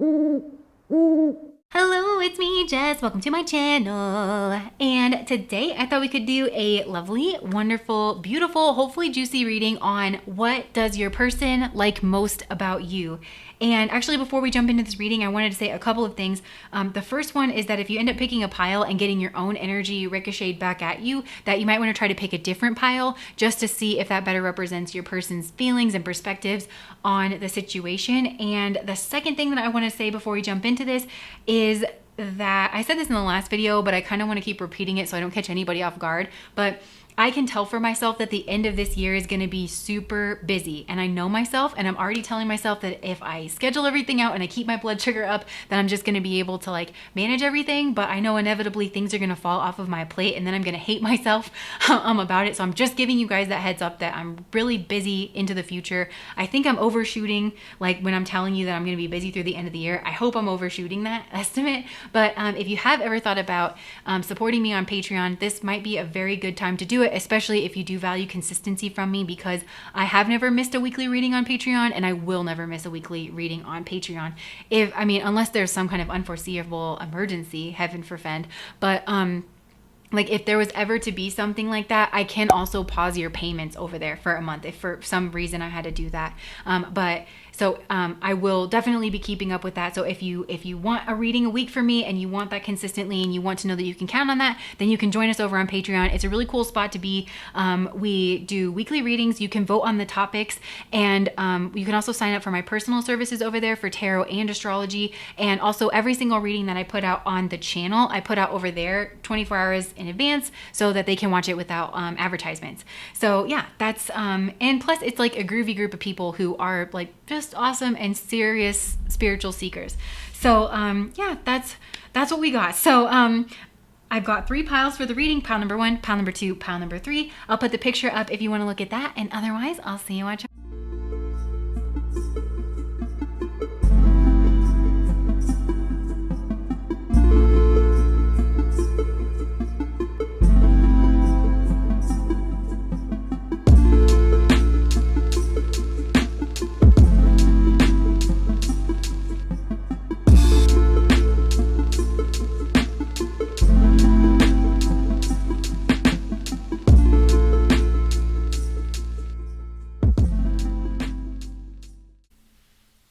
Hello, it's me, Jess. Welcome to my channel. And today I thought we could do a lovely, wonderful, beautiful, hopefully juicy reading on what does your person like most about you. And actually, before we jump into this reading, I wanted to say a couple of things. The first one is that if you end up picking a pile and getting your own energy ricocheted back at you, that you might want to try to pick a different pile just to see if that better represents your person's feelings and perspectives on the situation. And the second thing that I want to say before we jump into this is that I said this in the last video, but I kind of want to keep repeating it so I don't catch anybody off guard. But I can tell for myself that the end of this year is going to be super busy, and I know myself, and I'm already telling myself that if I schedule everything out and I keep my blood sugar up, then I'm just going to be able to like manage everything. But I know inevitably things are going to fall off of my plate, and then I'm going to hate myself about it. So I'm just giving you guys that heads up that I'm really busy into the future. I think I'm overshooting, like when I'm telling you that I'm going to be busy through the end of the year. I hope I'm overshooting that estimate. But if you have ever thought about supporting me on Patreon, this might be a very good time to do it, especially if you do value consistency from me, because I have never missed a weekly reading on Patreon, and I will never miss a weekly reading on Patreon. Unless there's some kind of unforeseeable emergency, heaven forfend. But like if there was ever to be something like that, I can also pause your payments over there for a month if for some reason I had to do that. I will definitely be keeping up with that. So if you want a reading a week for me and you want that consistently and you want to know that you can count on that, then you can join us over on Patreon. It's a really cool spot to be. We do weekly readings. You can vote on the topics, and you can also sign up for my personal services over there for tarot and astrology. And also every single reading that I put out on the channel, I put out over there 24 hours in advance so that they can watch it without advertisements. So yeah, that's and plus it's like a groovy group of people who are like just awesome and serious spiritual seekers. So yeah, that's what we got. So I've got 3 piles for the reading: pile number 1, pile number 2, pile number 3. I'll put the picture up if you want to look at that, and otherwise I'll see you watch.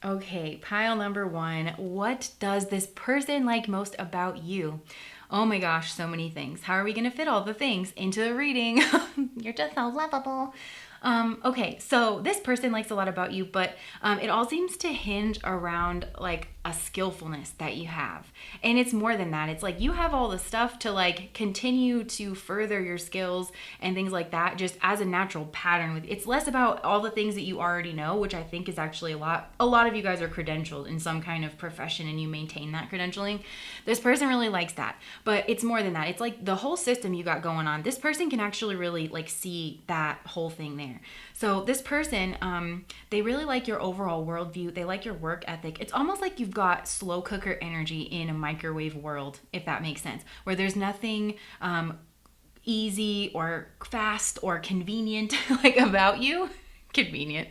Okay, pile number 1. What does this person like most about you? Oh my gosh, so many things. How are we going to fit all the things into the reading? You're just so lovable. Okay, so this person likes a lot about you, but it all seems to hinge around like a skillfulness that you have. And it's more than that. It's like you have all the stuff to like continue to further your skills and things like that just as a natural pattern. It's less about all the things that you already know, which I think is actually a lot of you guys are credentialed in some kind of profession and you maintain that credentialing. This person really likes that, but it's more than that. It's like the whole system you got going on. This person can actually really like see that whole thing there. So this person, they really like your overall worldview. They like your work ethic. It's almost like you've got slow cooker energy in a microwave world, if that makes sense, where there's nothing easy or fast or convenient like about you. Convenient.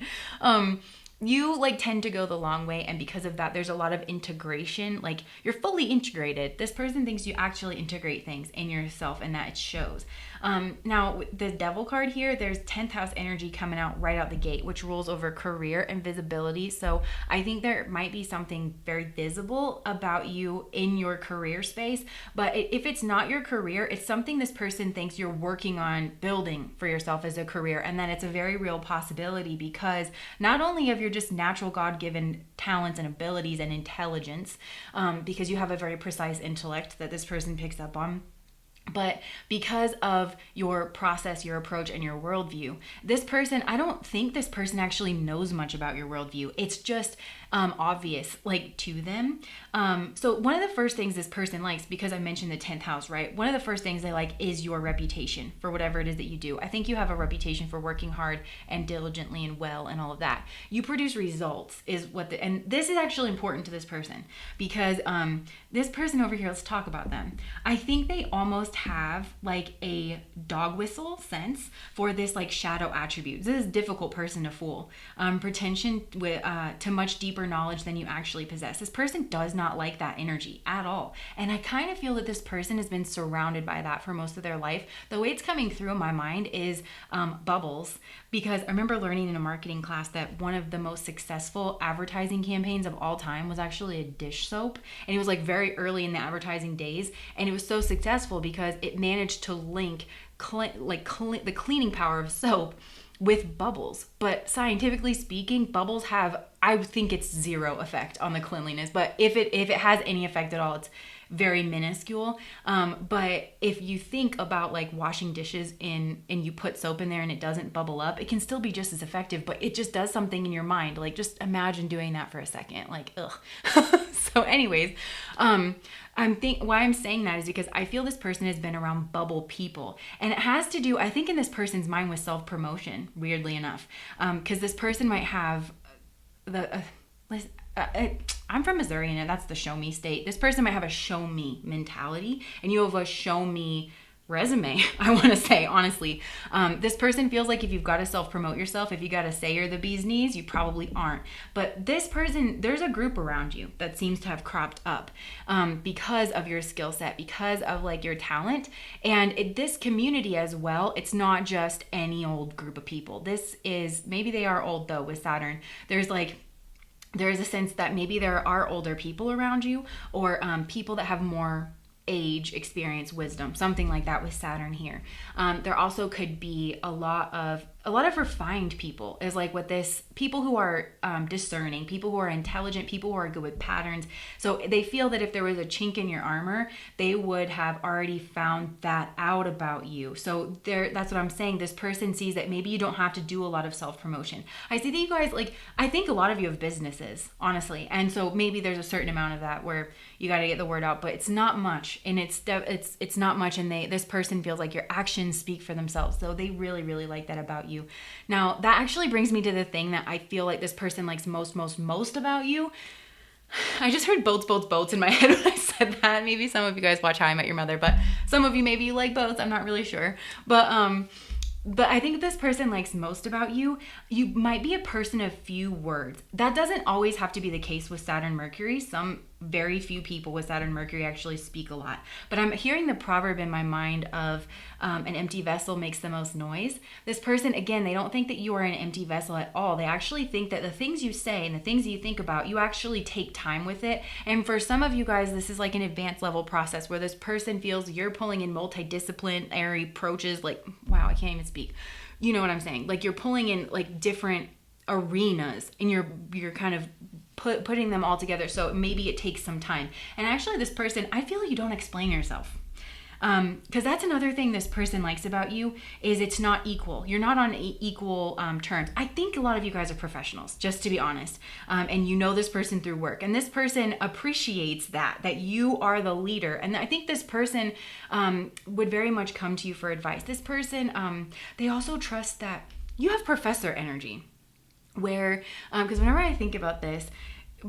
You like tend to go the long way, and because of that there's a lot of integration. Like you're fully integrated. This person thinks you actually integrate things in yourself and that it shows. Now the Devil card here, there's 10th house energy coming out right out the gate, which rules over career and visibility. So I think there might be something very visible about you in your career space, but if it's not your career, it's something this person thinks you're working on building for yourself as a career. And then it's a very real possibility, because not only have your just natural God-given talents and abilities and intelligence, because you have a very precise intellect that this person picks up on, but because of your process, your approach, and your worldview. This person, I don't think this person actually knows much about your worldview. It's just obvious, like, to them. So one of the first things this person likes, because I mentioned the 10th house, right? One of the first things they like is your reputation for whatever it is that you do. I think you have a reputation for working hard and diligently and well and all of that. You produce results is what and this is actually important to this person, because this person over here, let's talk about them. I think they almost almost have like a dog whistle sense for this like shadow attribute. This is a difficult person to fool. Pretension with to much deeper knowledge than you actually possess. This person does not like that energy at all. And I kind of feel that this person has been surrounded by that for most of their life. The way it's coming through in my mind is bubbles, because I remember learning in a marketing class that one of the most successful advertising campaigns of all time was actually a dish soap. And it was like very early in the advertising days. And it was so successful because it managed to link the cleaning power of soap with bubbles. But scientifically speaking, bubbles have, I think it's zero effect on the cleanliness. But if it has any effect at all, it's very minuscule. But if you think about like washing dishes and you put soap in there and it doesn't bubble up, it can still be just as effective, but it just does something in your mind. Like just imagine doing that for a second, like, ugh. So anyways, why I'm saying that is because I feel this person has been around bubble people, and it has to do, I think in this person's mind, with self-promotion, weirdly enough, because this person might have I'm from Missouri, and that's the show me state. This person might have a show me mentality, and you have a show me resume, I want to say, honestly. This person feels like if you've got to self-promote yourself, if you got to say you're the bee's knees, you probably aren't. But this person, there's a group around you that seems to have cropped up because of your skill set, because of like your talent. And this community as well, it's not just any old group of people. This is, maybe they are old though with Saturn. There's a sense that maybe there are older people around you, or people that have more age, experience, wisdom, something like that with Saturn here. There also could be a lot of refined people, is like what this, people who are discerning, people who are intelligent, people who are good with patterns. So they feel that if there was a chink in your armor, they would have already found that out about you. So that's what I'm saying. This person sees that maybe you don't have to do a lot of self-promotion. I see that you guys, like, I think a lot of you have businesses, honestly. And so maybe there's a certain amount of that where you got to get the word out, but it's not much. And it's not much. And this person feels like your actions speak for themselves. So they really, really like that about you. Now, that actually brings me to the thing that I feel like this person likes most about you. I just heard boats in my head when I said that. Maybe some of you guys watch How I Met Your Mother, but some of you, maybe you like boats. I'm not really sure. But I think this person likes most about you. You might be a person of few words. That doesn't always have to be the case with Saturn Mercury. Some very few people with Saturn Mercury actually speak a lot. But I'm hearing the proverb in my mind of an empty vessel makes the most noise. This person, again, they don't think that you are an empty vessel at all. They actually think that the things you say and the things you think about, you actually take time with it. And for some of you guys, this is like an advanced level process where this person feels you're pulling in multidisciplinary approaches. Like, wow, I can't even speak. You know what I'm saying? Like you're pulling in like different arenas and you're kind of putting them all together. So maybe it takes some time. And actually this person, I feel you don't explain yourself. Because that's another thing this person likes about you is it's not equal. You're not on equal terms. I think a lot of you guys are professionals, just to be honest. And you know this person through work. And this person appreciates that you are the leader. And I think this person would very much come to you for advice. This person, they also trust that you have professor energy. Where, because whenever I think about this,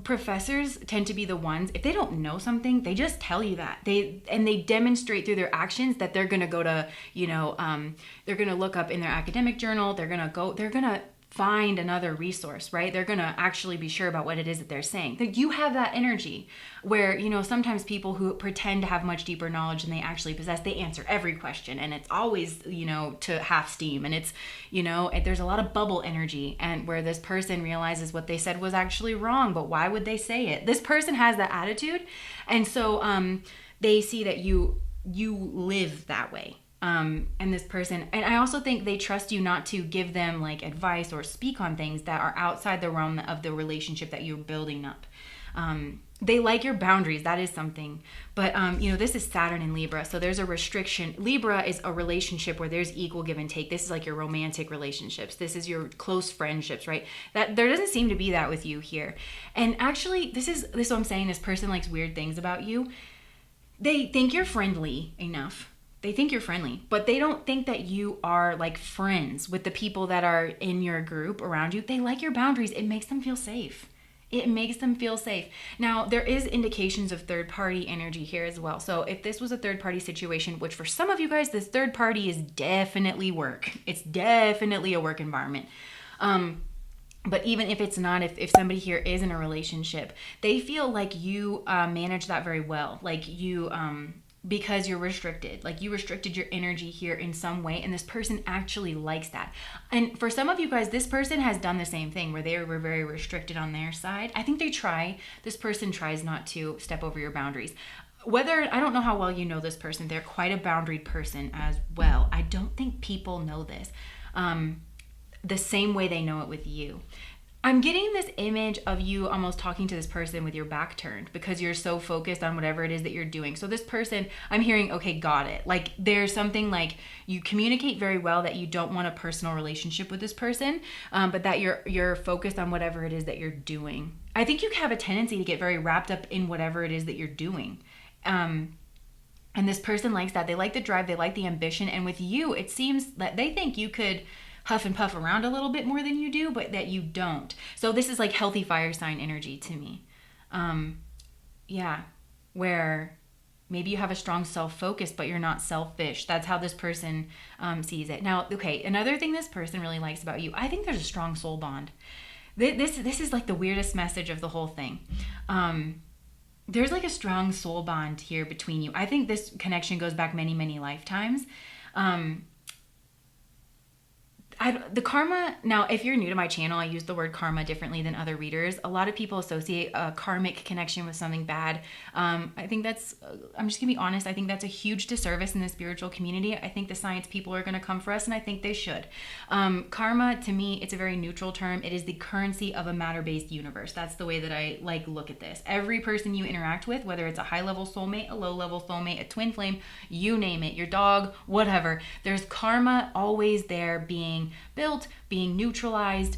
professors tend to be the ones, if they don't know something, they just tell you that. They demonstrate through their actions that they're going to go to, they're going to look up in their academic journal, they're going to find another resource, right? They're going to actually be sure about what it is that they're saying. That you have that energy where, sometimes people who pretend to have much deeper knowledge than they actually possess, they answer every question and it's always, to half steam. And it's, there's a lot of bubble energy, and where this person realizes what they said was actually wrong, but why would they say it? This person has that attitude. And so they see that you live that way. And this person, and I also think they trust you not to give them like advice or speak on things that are outside the realm of the relationship that you're building up. They like your boundaries. That is something. But, this is Saturn in Libra. So there's a restriction. Libra is a relationship where there's equal give and take. This is like your romantic relationships. This is your close friendships, right? That there doesn't seem to be that with you here. And actually, this is what I'm saying. This person likes weird things about you. They think you're friendly enough. They think you're friendly, but they don't think that you are like friends with the people that are in your group around you. They like your boundaries. It makes them feel safe. It makes them feel safe. Now, there is indications of third party energy here as well. So if this was a third party situation, which for some of you guys, this third party is definitely work. It's definitely a work environment. But even if it's not, if somebody here is in a relationship, they feel like you manage that very well. Like you, because you're restricted, like you restricted your energy here in some way, and this person actually likes that. And for some of you guys, this person has done the same thing where they were very restricted on their side. I think this person tries not to step over your boundaries. I don't know how well you know this person. They're quite a boundaried person as well. I don't think people know this the same way they know it with you. I'm getting this image of you almost talking to this person with your back turned because you're so focused on whatever it is that you're doing. So this person, I'm hearing, okay, got it. Like there's something like you communicate very well that you don't want a personal relationship with this person, but that you're focused on whatever it is that you're doing. I think you have a tendency to get very wrapped up in whatever it is that you're doing. And this person likes that. They like the drive, they like the ambition. And with you, it seems that they think you could huff and puff around a little bit more than you do, but that you don't. So this is like healthy fire sign energy to me. Where maybe you have a strong self-focus, but you're not selfish. That's how this person sees it. Now, okay, another thing this person really likes about you, I think there's a strong soul bond. This is like the weirdest message of the whole thing. There's like a strong soul bond here between you. I think this connection goes back many, many lifetimes. The karma, now if you're new to my channel, I use the word karma differently than other readers. A lot of people associate a karmic connection with something bad. I think that's, I'm just gonna be honest, I think that's a huge disservice in the spiritual community. I think the science people are gonna come for us, and I think they should. Karma, to me, it's a very neutral term. It is the currency of a matter-based universe. That's the way that I look at this. Every person you interact with, whether it's a high-level soulmate, a low-level soulmate, a twin flame, you name it, your dog, whatever, there's karma always there being built, being neutralized,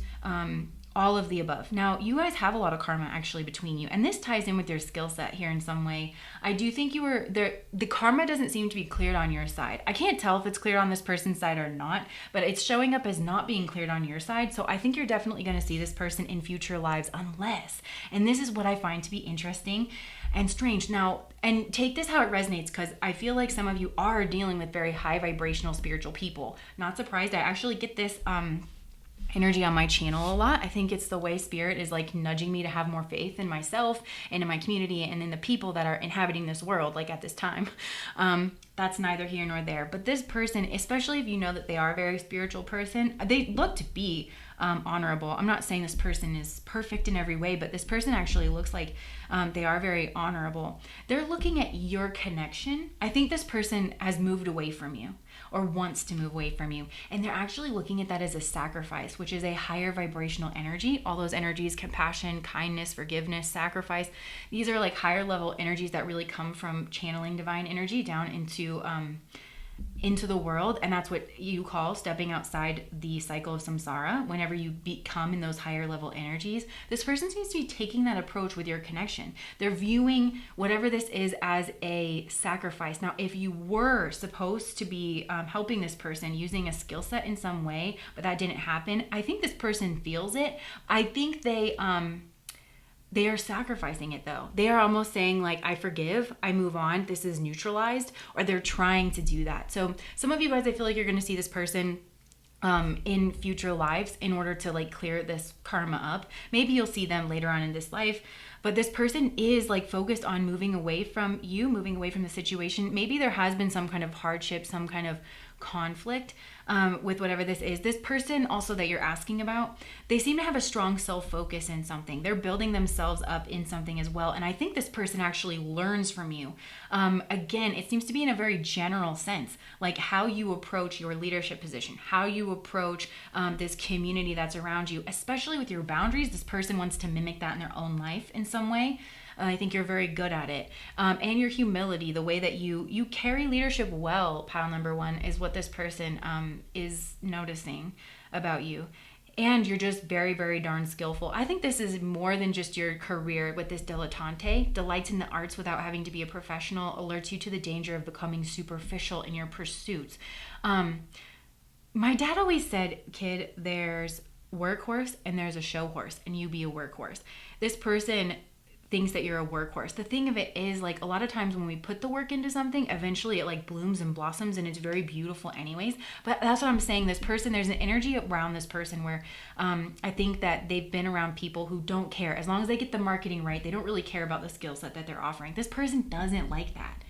all of the above. Now, you guys have a lot of karma actually between you, and this ties in with your skill set here in some way. I do think you were there. The karma doesn't seem to be cleared on your side. I can't tell if it's cleared on this person's side or not, but it's showing up as not being cleared on your side. So I think you're definitely going to see this person in future lives unless, and this is what I find to be interesting and strange. Now, and take this how it resonates, because I feel like some of you are dealing with very high vibrational spiritual people. Not surprised. I actually get this energy on my channel a lot. I think it's the way spirit is like nudging me to have more faith in myself and in my community and in the people that are inhabiting this world, like at this time. That's neither here nor there. But this person, especially if you know that they are a very spiritual person, they look to be honorable. I'm not saying this person is perfect in every way, but this person actually looks like they are very honorable. They're looking at your connection. I think this person has moved away from you or wants to move away from you. And they're actually looking at that as a sacrifice, which is a higher vibrational energy. All those energies, compassion, kindness, forgiveness, sacrifice, these are like higher level energies that really come from channeling divine energy down into the world. And that's what you call stepping outside the cycle of samsara. Whenever you become in those higher level energies, this person seems to be taking that approach with your connection. They're viewing whatever this is as a sacrifice. Now, if you were supposed to be helping this person using a skill set in some way, but that didn't happen, I think this person feels it. I think they are sacrificing it though. They are almost saying like, I forgive, I move on, this is neutralized, or they're trying to do that. So some of you guys, I feel like you're going to see this person in future lives in order to like clear this karma up. Maybe you'll see them later on in this life, but this person is like focused on moving away from you, moving away from the situation. Maybe there has been some kind of hardship, some kind of conflict with whatever this is. This person also that you're asking about, they seem to have a strong self-focus in something. They're building themselves up in something as well. And I think this person actually learns from you. Again, it seems to be in a very general sense, like how you approach your leadership position, how you approach this community that's around you, especially with your boundaries. This person wants to mimic that in their own life in some way. I think you're very good at it. And your humility, the way that you carry leadership well, pile number one, is what this person is noticing about you. And you're just very, very darn skillful. I think this is more than just your career with this dilettante. Delights in the arts without having to be a professional, alerts you to the danger of becoming superficial in your pursuits. My dad always said, kid, there's workhorse and there's a show horse, and you be a workhorse. This person thinks that you're a workhorse. The thing of it is, like, a lot of times when we put the work into something, eventually it like blooms and blossoms and it's very beautiful anyways. But that's what I'm saying. This person, there's an energy around this person where I think that they've been around people who don't care. As long as they get the marketing right, they don't really care about the skill set that they're offering. This person doesn't like that.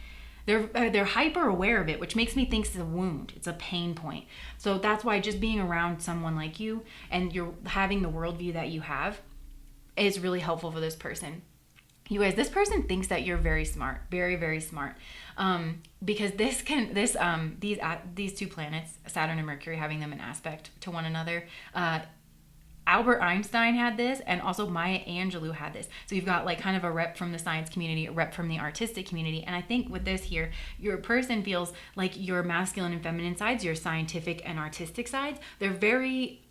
They're hyper aware of it, which makes me think it's a wound. It's a pain point. So that's why just being around someone like you and you're having the worldview that you have is really helpful for this person. You guys, this person thinks that you're very smart, very, very smart. Because these two planets, Saturn and Mercury, having them in aspect to one another, Albert Einstein had this, and also Maya Angelou had this. So you've got like kind of a rep from the science community, a rep from the artistic community. And I think with this here, your person feels like your masculine and feminine sides, your scientific and artistic sides, they're very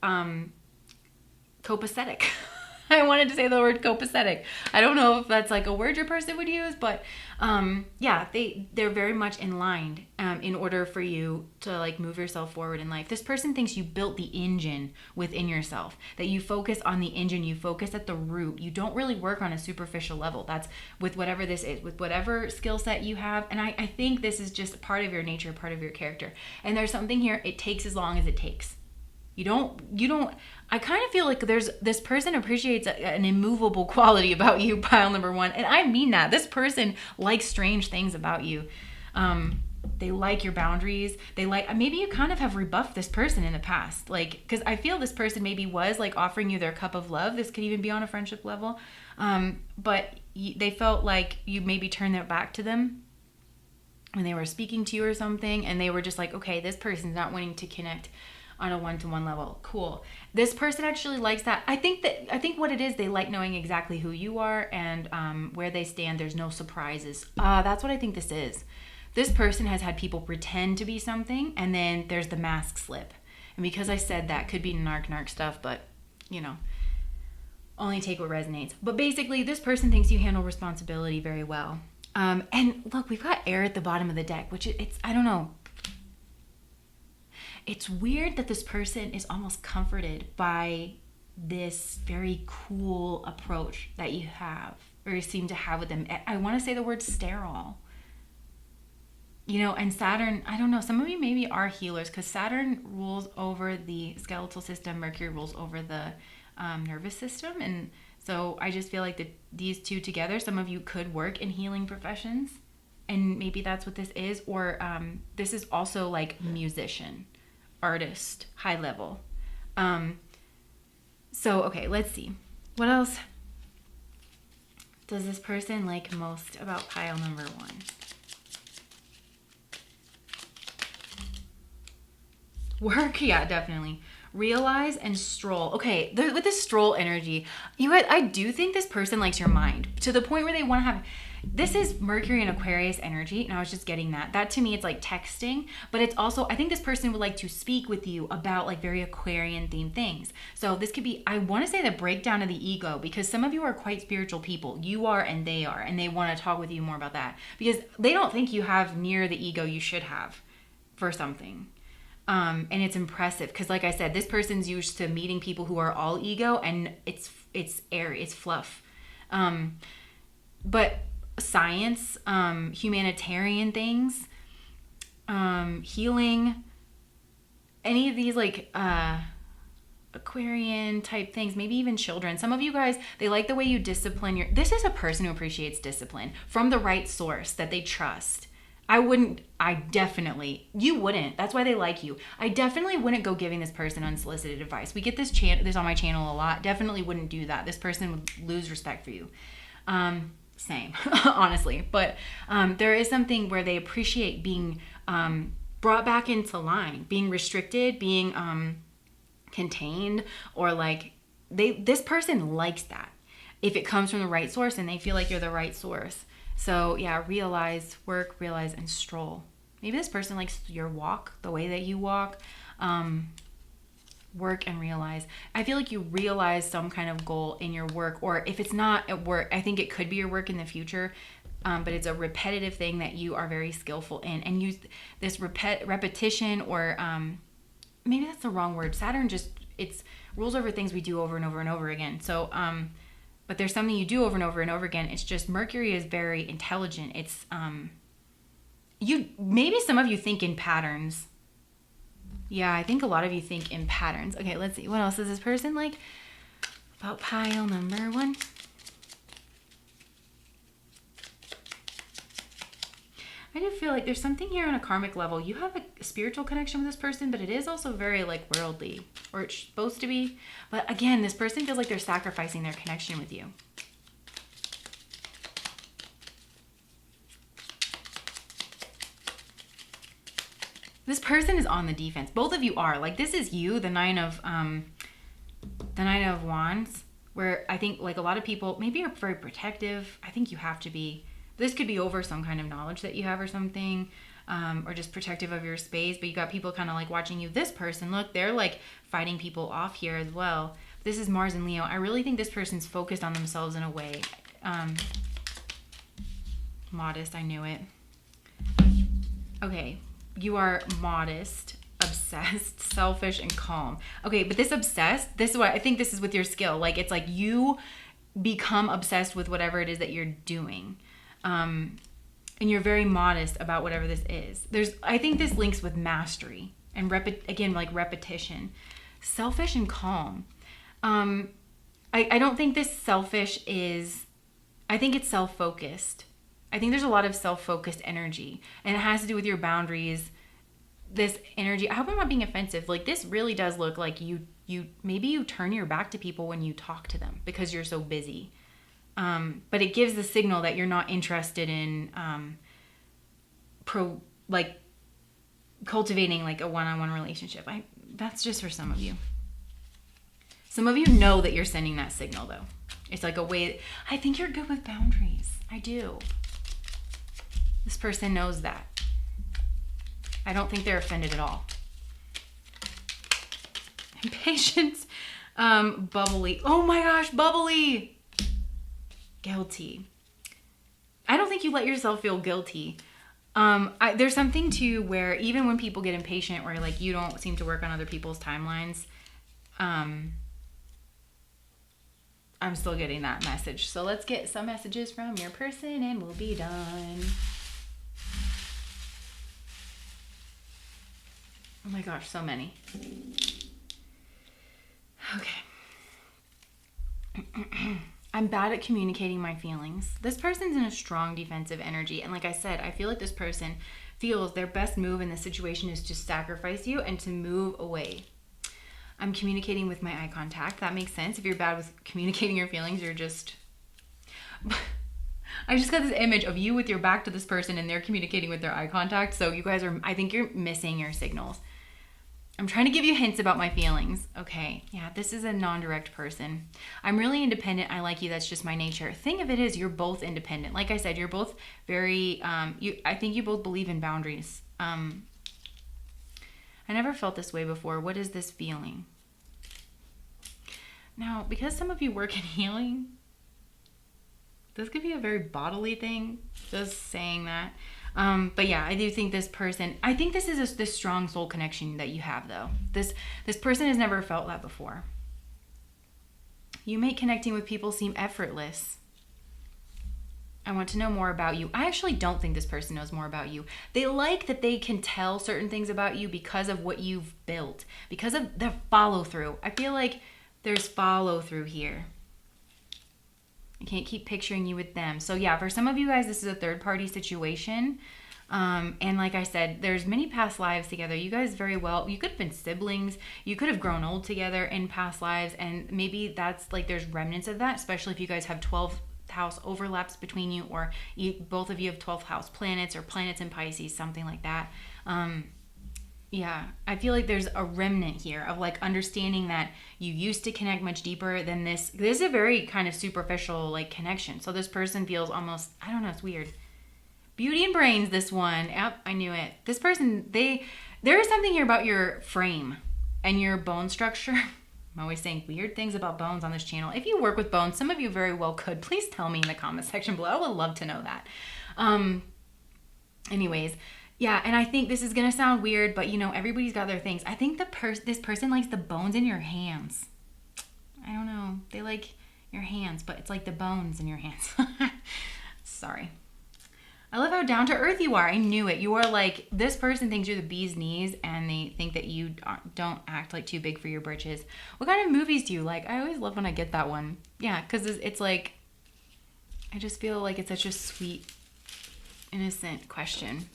copacetic. I wanted to say the word copacetic. I don't know if that's like a word your person would use, but yeah, they're very much in line in order for you to like move yourself forward in life. This person thinks you built the engine within yourself, that you focus on the engine, you focus at the root. You don't really work on a superficial level. That's with whatever this is, with whatever skill set you have. And I think this is just part of your nature, part of your character. And there's something here, it takes as long as it takes. You don't, I kind of feel like there's, this person appreciates an immovable quality about you, pile number one. And I mean that. This person likes strange things about you. They like your boundaries. They like, maybe you kind of have rebuffed this person in the past. Like, because I feel this person maybe was like offering you their cup of love. This could even be on a friendship level. But they felt like you maybe turned their back to them when they were speaking to you or something. And they were just like, okay, this person's not wanting to connect on a one-to-one level. Cool. This person actually likes that. I think what it is, they like knowing exactly who you are and where they stand. There's no surprises. That's what I think this is. This person has had people pretend to be something, and then there's the mask slip. And because I said that, could be narc stuff, but you know, only take what resonates. But basically, this person thinks you handle responsibility very well. And look, we've got air at the bottom of the deck, which it's, I don't know. It's weird that this person is almost comforted by this very cool approach that you have, or you seem to have with them. I want to say the word sterile. You know, and Saturn, I don't know, some of you maybe are healers because Saturn rules over the skeletal system, Mercury rules over the nervous system. And so I just feel like that these two together, some of you could work in healing professions, and maybe that's what this is. Or this is also like musician, artist, high level. So, okay, let's see. What else does this person like most about pile number one? Work, yeah, definitely. Realize and stroll. Okay, with this stroll energy, you guys, I do think this person likes your mind to the point where they want to have. This is Mercury and Aquarius energy, and I was just getting that. That to me, it's like texting, but it's also, I think this person would like to speak with you about like very Aquarian themed things. So this could be, I want to say the breakdown of the ego, because some of you are quite spiritual people. You are and they want to talk with you more about that because they don't think you have near the ego you should have for something. And it's impressive because like I said, this person's used to meeting people who are all ego, and it's airy, it's fluff. But science, humanitarian things, healing, any of these like Aquarian type things, maybe even children. Some of you guys, they like the way you discipline this is a person who appreciates discipline from the right source that they trust. You wouldn't. That's why they like you. I definitely wouldn't go giving this person unsolicited advice. We get this on my channel a lot. Definitely wouldn't do that. This person would lose respect for you. Same, honestly. But there is something where they appreciate being brought back into line, being restricted, being contained, or like this person likes that if it comes from the right source and they feel like you're the right source. So yeah, realize, work, realize, and stroll. Maybe this person likes your walk, the way that you walk. Work and realize. I feel like you realize some kind of goal in your work, or if it's not at work, I think it could be your work in the future, but it's a repetitive thing that you are very skillful in, and use this repetition, or maybe that's the wrong word. Saturn just it's rules over things we do over and over and over again. So, but there's something you do over and over and over again. It's just Mercury is very intelligent. It's, maybe some of you think in patterns. Yeah, I think a lot of you think in patterns. Okay, let's see. What else is this person like? About pile number 1. I do feel like there's something here on a karmic level. You have a spiritual connection with this person, but it is also very like worldly, or it's supposed to be. But again, this person feels like they're sacrificing their connection with you. This person is on the defense. Both of you are. Like, this is you, the Nine of Wands, where I think like a lot of people maybe are very protective. I think you have to be. This could be over some kind of knowledge that you have or something, or just protective of your space. But you got people kind of like watching you. This person, look, they're like fighting people off here as well. This is Mars and Leo. I really think this person's focused on themselves in a way. Modest, I knew it. Okay, you are modest, obsessed, selfish, and calm. Okay, but this obsessed, this is what I think this is with your skill. Like, it's like you become obsessed with whatever it is that you're doing. And you're very modest about whatever this is. I think this links with mastery and repetition. Selfish and calm. I don't think this selfish is, I think it's self-focused. I think there's a lot of self-focused energy, and it has to do with your boundaries. This energy, I hope I'm not being offensive. Like, this really does look like maybe you turn your back to people when you talk to them because you're so busy. But it gives the signal that you're not interested in cultivating like a one-on-one relationship. That's just for some of you. Some of you know that you're sending that signal though. It's like a way, I think you're good with boundaries. I do. This person knows that. I don't think they're offended at all. Impatience, bubbly. Oh my gosh, bubbly. Guilty. I don't think you let yourself feel guilty. There's something too where even when people get impatient or like you don't seem to work on other people's timelines, I'm still getting that message. So let's get some messages from your person and we'll be done. Oh my gosh, so many. Okay. I'm bad at communicating my feelings. This person's in a strong defensive energy. And like I said, I feel like this person feels their best move in this situation is to sacrifice you and to move away. I'm communicating with my eye contact. That makes sense. If you're bad with communicating your feelings, you're just... I just got this image of you with your back to this person and they're communicating with their eye contact. So you guys are, I think you're missing your signals. I'm trying to give you hints about my feelings. Okay, yeah, this is a non-direct person. I'm really independent. I like you. That's just my nature. Thing of it is, you're both independent. Like I said, you're both very, I think you both believe in boundaries. I never felt this way before. What is this feeling? Now, because some of you work in healing, this could be a very bodily thing, just saying that. But yeah, I do think this person, I think this is this strong soul connection that you have though. This person has never felt that before. You make connecting with people seem effortless. I want to know more about you. I actually don't think this person knows more about you. They like that they can tell certain things about you because of what you've built, because of the follow through. I feel like there's follow through here. I can't keep picturing you with them. So yeah, for some of you guys, this is a third party situation. And like I said, there's many past lives together. You guys very well, you could have been siblings. You could have grown old together in past lives. And maybe that's like, there's remnants of that, especially if you guys have 12th house overlaps between you, or both of you have 12th house planets or planets in Pisces, something like that. Yeah, I feel like there's a remnant here of like understanding that you used to connect much deeper than this. This is a very kind of superficial like connection. So this person feels almost, I don't know, it's weird. Beauty and brains, this one. Yep, I knew it. This person, there is something here about your frame and your bone structure. I'm always saying weird things about bones on this channel. If you work with bones, some of you very well could. Please tell me in the comment section below. I would love to know that. Anyways, Yeah, and I think this is gonna sound weird, but everybody's got their things. I think this person likes the bones in your hands. I don't know. They like your hands, but it's like the bones in your hands. Sorry. I love how down to earth you are. I knew it. You are like, this person thinks you're the bee's knees, and they think that you don't act like too big for your britches. What kind of movies do you like? I always love when I get that one. Yeah, because it's like, I just feel like it's such a sweet, innocent question.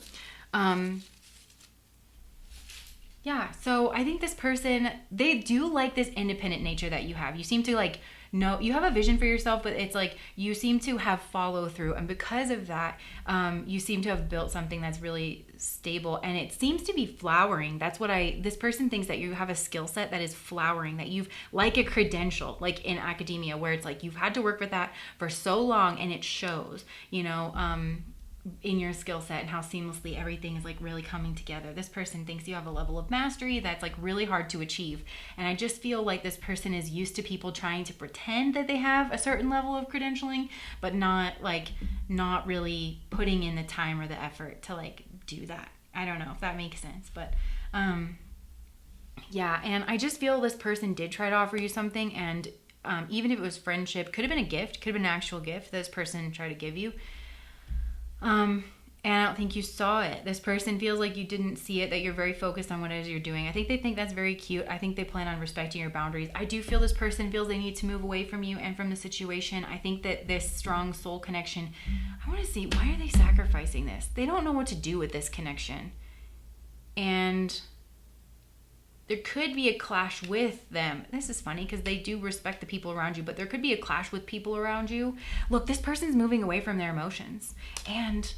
Yeah, so I think this person, they do like this independent nature that you have. You seem to like know, you have a vision for yourself, but it's like you seem to have follow through. And because of that, you seem to have built something that's really stable, and it seems to be flowering. That's what this person thinks, that you have a skill set that is flowering, that you've, like a credential, like in academia, where it's like you've had to work with that for so long and it shows, in your skill set and how seamlessly everything is like really coming together. This person thinks you have a level of mastery that's like really hard to achieve. And I just feel like this person is used to people trying to pretend that they have a certain level of credentialing, but not really putting in the time or the effort to like do that. I don't know if that makes sense, but yeah. And I just feel this person did try to offer you something, and even if it was friendship, could have been a gift, could have been an actual gift this person tried to give you. And I don't think you saw it. This person feels like you didn't see it, that you're very focused on what it is you're doing. I think they think that's very cute. I think they plan on respecting your boundaries. I do feel this person feels they need to move away from you and from the situation. I think that this strong soul connection, I want to see, why are they sacrificing this? They don't know what to do with this connection. And there could be a clash with them. This is funny because they do respect the people around you, but there could be a clash with people around you. Look, this person's moving away from their emotions, and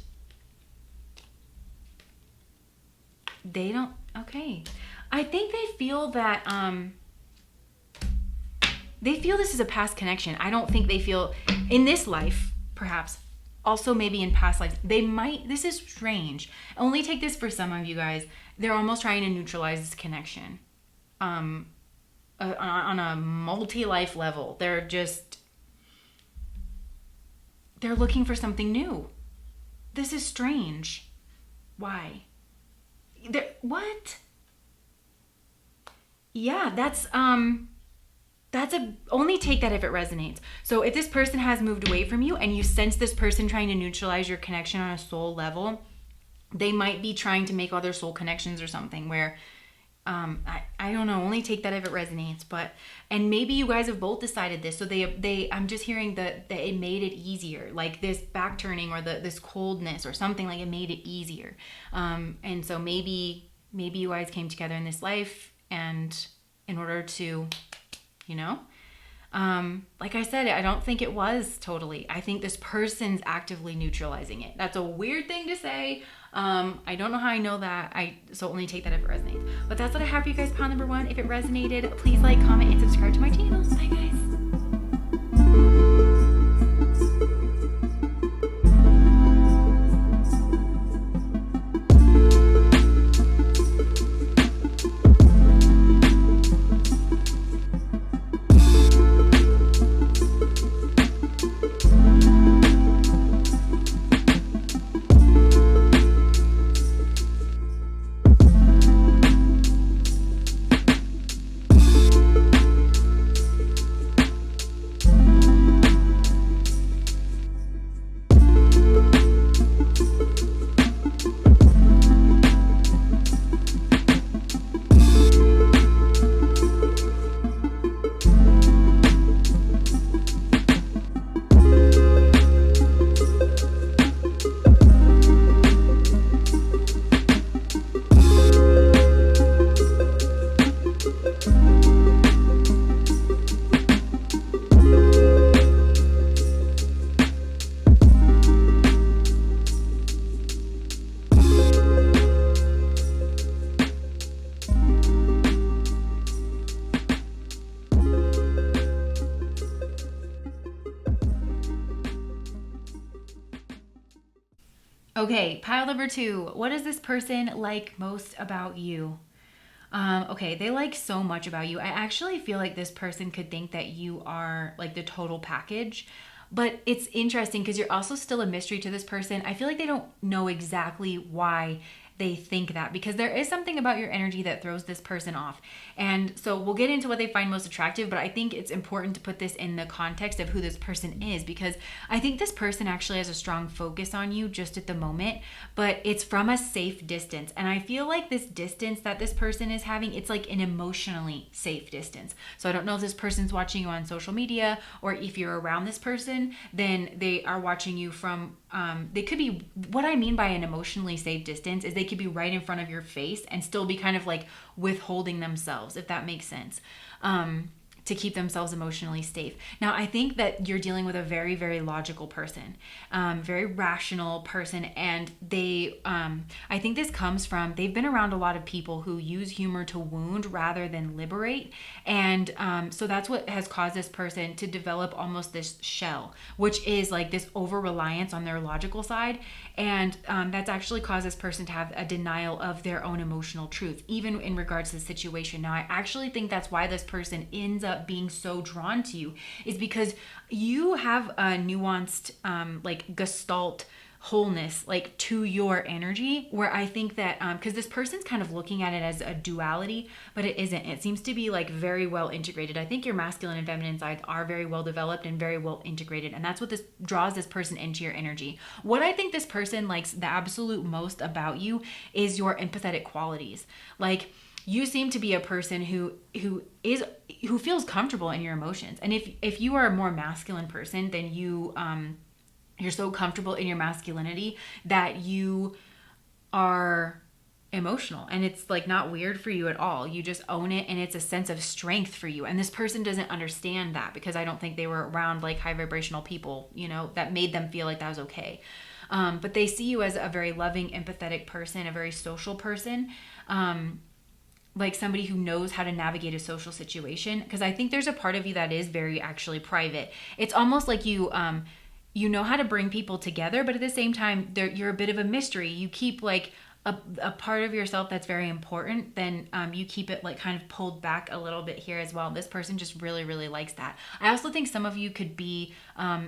they don't, okay. I think they feel that, they feel this is a past connection. I don't think they feel in this life, perhaps, also maybe in past lives, they might, this is strange. Only take this for some of you guys. They're almost trying to neutralize this connection on a multi-life level. They're looking for something new. This is strange. Why? What? Yeah, that's only take that if it resonates. So if this person has moved away from you and you sense this person trying to neutralize your connection on a soul level, they might be trying to make other soul connections or something where, I don't know, only take that if it resonates. And maybe you guys have both decided this. So I'm just hearing that it made it easier, like this back turning or this coldness or something, like it made it easier. And so maybe you guys came together in this life, and in order to, like I said, I don't think it was totally. I think this person's actively neutralizing it. That's a weird thing to say. I don't know how I know that. So only take that if it resonates. But that's what I have for you guys, pile number 1. If it resonated, please like, comment, and subscribe to my channel. Bye, guys. Okay, pile number 2. What does this person like most about you? Okay, they like so much about you. I actually feel like this person could think that you are like the total package, but it's interesting because you're also still a mystery to this person. I feel like they don't know exactly why they think that, because there is something about your energy that throws this person off. And so we'll get into what they find most attractive, but I think it's important to put this in the context of who this person is, because I think this person actually has a strong focus on you just at the moment, but it's from a safe distance. And I feel like this distance that this person is having, it's like an emotionally safe distance. So I don't know if this person's watching you on social media, or if you're around this person, then they are watching you from, they could be, what I mean by an emotionally safe distance is they could be right in front of your face and still be kind of like withholding themselves, if that makes sense, to keep themselves emotionally safe. Now, I think that you're dealing with a very, very logical person, very rational person. And they, I think this comes from, they've been around a lot of people who use humor to wound rather than liberate. And so that's what has caused this person to develop almost this shell, which is like this over-reliance on their logical side. And that's actually caused this person to have a denial of their own emotional truth, even in regards to the situation. Now, I actually think that's why this person ends up being so drawn to you, is because you have a nuanced, like gestalt wholeness, like to your energy, where I think that, because this person's kind of looking at it as a duality, but it isn't. It seems to be like very well integrated. I think your masculine and feminine sides are very well developed and very well integrated. And that's what this draws this person into your energy. What I think this person likes the absolute most about you is your empathetic qualities. Like, you seem to be a person who feels comfortable in your emotions. And if you are a more masculine person, then you're so comfortable in your masculinity that you are emotional, and it's like not weird for you at all. You just own it, and it's a sense of strength for you. And this person doesn't understand that, because I don't think they were around like high vibrational people, that made them feel like that was okay. But they see you as a very loving, empathetic person, a very social person. Like somebody who knows how to navigate a social situation, because I think there's a part of you that is very actually private. It's almost like you know how to bring people together, but at the same time, you're a bit of a mystery. You keep like a part of yourself that's very important, then you keep it like kind of pulled back a little bit here as well. This person just really, really likes that. I also think some of you could be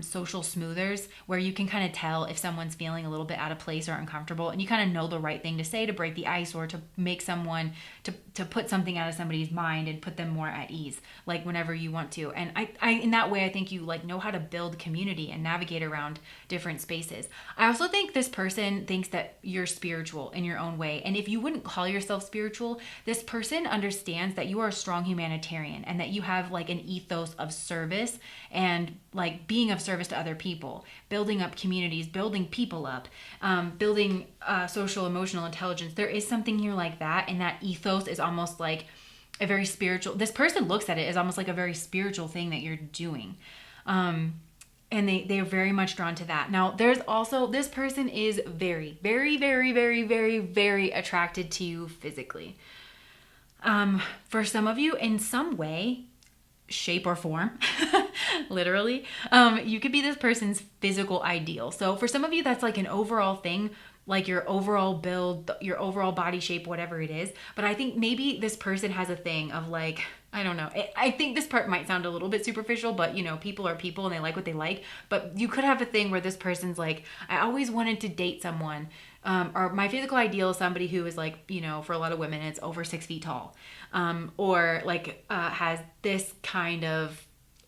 social smoothers, where you can kind of tell if someone's feeling a little bit out of place or uncomfortable, and you kind of know the right thing to say to break the ice, or to make someone, to put something out of somebody's mind and put them more at ease, like whenever you want to. And I in that way, I think you like know how to build community and navigate around different spaces. I also think this person thinks that you're spiritual in your own way. And if you wouldn't call yourself spiritual, this person understands that you are a strong humanitarian, and that you have like an ethos of service, and like being of service to other people, building up communities, building people up, building social emotional intelligence. There is something here like that, and that ethos is almost like a very spiritual, this person looks at it as almost like a very spiritual thing that you're doing. And they are very much drawn to that. Now, there's also, this person is very, very, very, very, very, very attracted to you physically. For some of you, in some way, shape or form, literally, you could be this person's physical ideal. So for some of you, that's like an overall thing, like your overall build, your overall body shape, whatever it is. But I think maybe this person has a thing of like, I don't know. I think this part might sound a little bit superficial, but people are people and they like what they like. But you could have a thing where this person's like, I always wanted to date someone, or my physical ideal is somebody who is like, for a lot of women, it's over 6 feet tall, or like has this kind of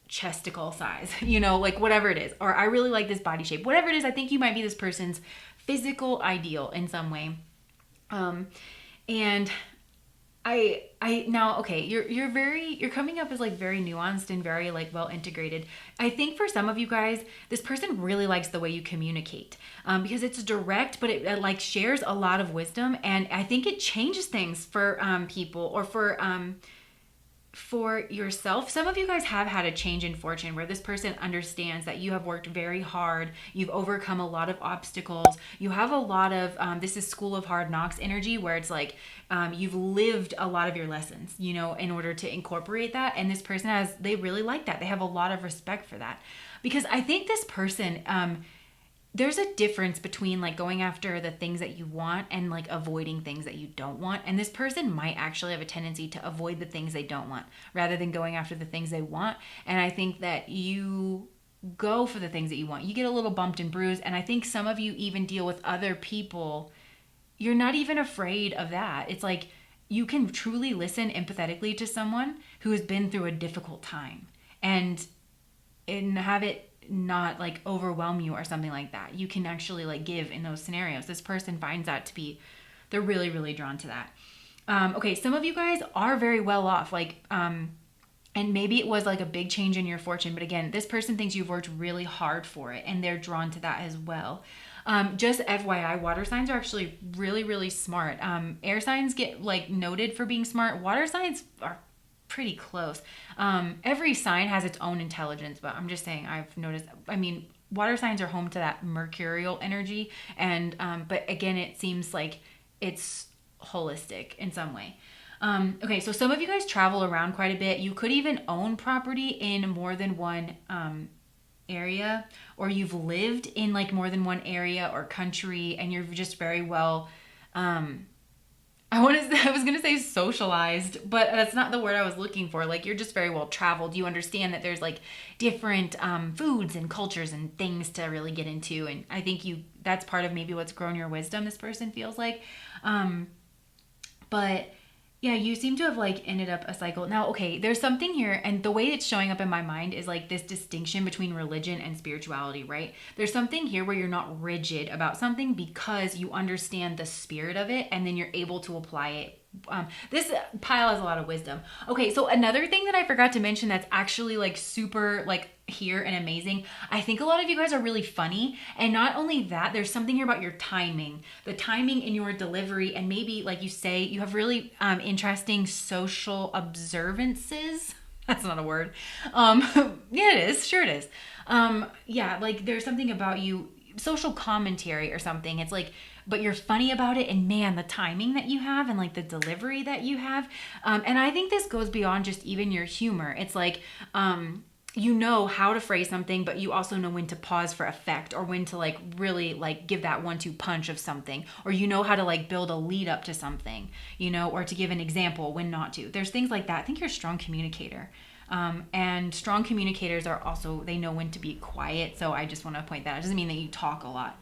chesticle size, like whatever it is, or I really like this body shape, whatever it is. I think you might be this person's physical ideal in some way. And I now, okay, you're coming up as like very nuanced and very like well integrated. I think for some of you guys, this person really likes the way you communicate, because it's direct, but it like shares a lot of wisdom. And I think it changes things for people, or for yourself. Some of you guys have had a change in fortune, where this person understands that you have worked very hard. You've overcome a lot of obstacles. You have a lot of, this is school of hard knocks energy, where it's like, you've lived a lot of your lessons, in order to incorporate that. And this person they really like that. They have a lot of respect for that, because I think this person, there's a difference between like going after the things that you want and like avoiding things that you don't want. And this person might actually have a tendency to avoid the things they don't want rather than going after the things they want. And I think that you go for the things that you want. You get a little bumped and bruised. And I think some of you even deal with other people you're not even afraid of that. It's like you can truly listen empathetically to someone who has been through a difficult time and have it not like overwhelm you or something like that. You can actually like give in those scenarios. This person finds that to be, they're really, really drawn to that. Okay, some of you guys are very well off, like, and maybe it was like a big change in your fortune, but again, this person thinks you've worked really hard for it and they're drawn to that as well. Just FYI, water signs are actually really, really smart. Air signs get like noted for being smart. Water signs are pretty close. Every sign has its own intelligence, but I'm just saying, I've noticed, I mean, water signs are home to that mercurial energy. And, but again, it seems like it's holistic in some way. Okay, so some of you guys travel around quite a bit. You could even own property in more than one area, or you've lived in like more than one area or country, and you're just very well, I was gonna say socialized, but that's not the word I was looking for. Like, you're just very well traveled. You understand that there's like different foods and cultures and things to really get into, and I think that's part of maybe what's grown your wisdom, this person feels like. But yeah, you seem to have like ended up a cycle. Now, okay, there's something here, and the way it's showing up in my mind is like this distinction between religion and spirituality, right? There's something here where you're not rigid about something because you understand the spirit of it, and then you're able to apply it. This pile has a lot of wisdom. Okay, so another thing that I forgot to mention that's actually like super like here and amazing. I think a lot of you guys are really funny, and not only that, there's something here about your timing, the timing in your delivery, and maybe like you say, you have really interesting social observances. That's not a word. Yeah, it is. Sure it is. Yeah, like there's something about you, social commentary or something. It's like, but you're funny about it, and man, the timing that you have and like the delivery that you have. And I think this goes beyond just even your humor. It's like, you know how to phrase something, but you also know when to pause for effect, or when to like really like give that 1-2 punch of something, or you know how to like build a lead up to something, you know, or to give an example when not to. There's things like that. I think you're a strong communicator. And strong communicators are also, they know when to be quiet. So I just want to point that out. It doesn't mean that you talk a lot.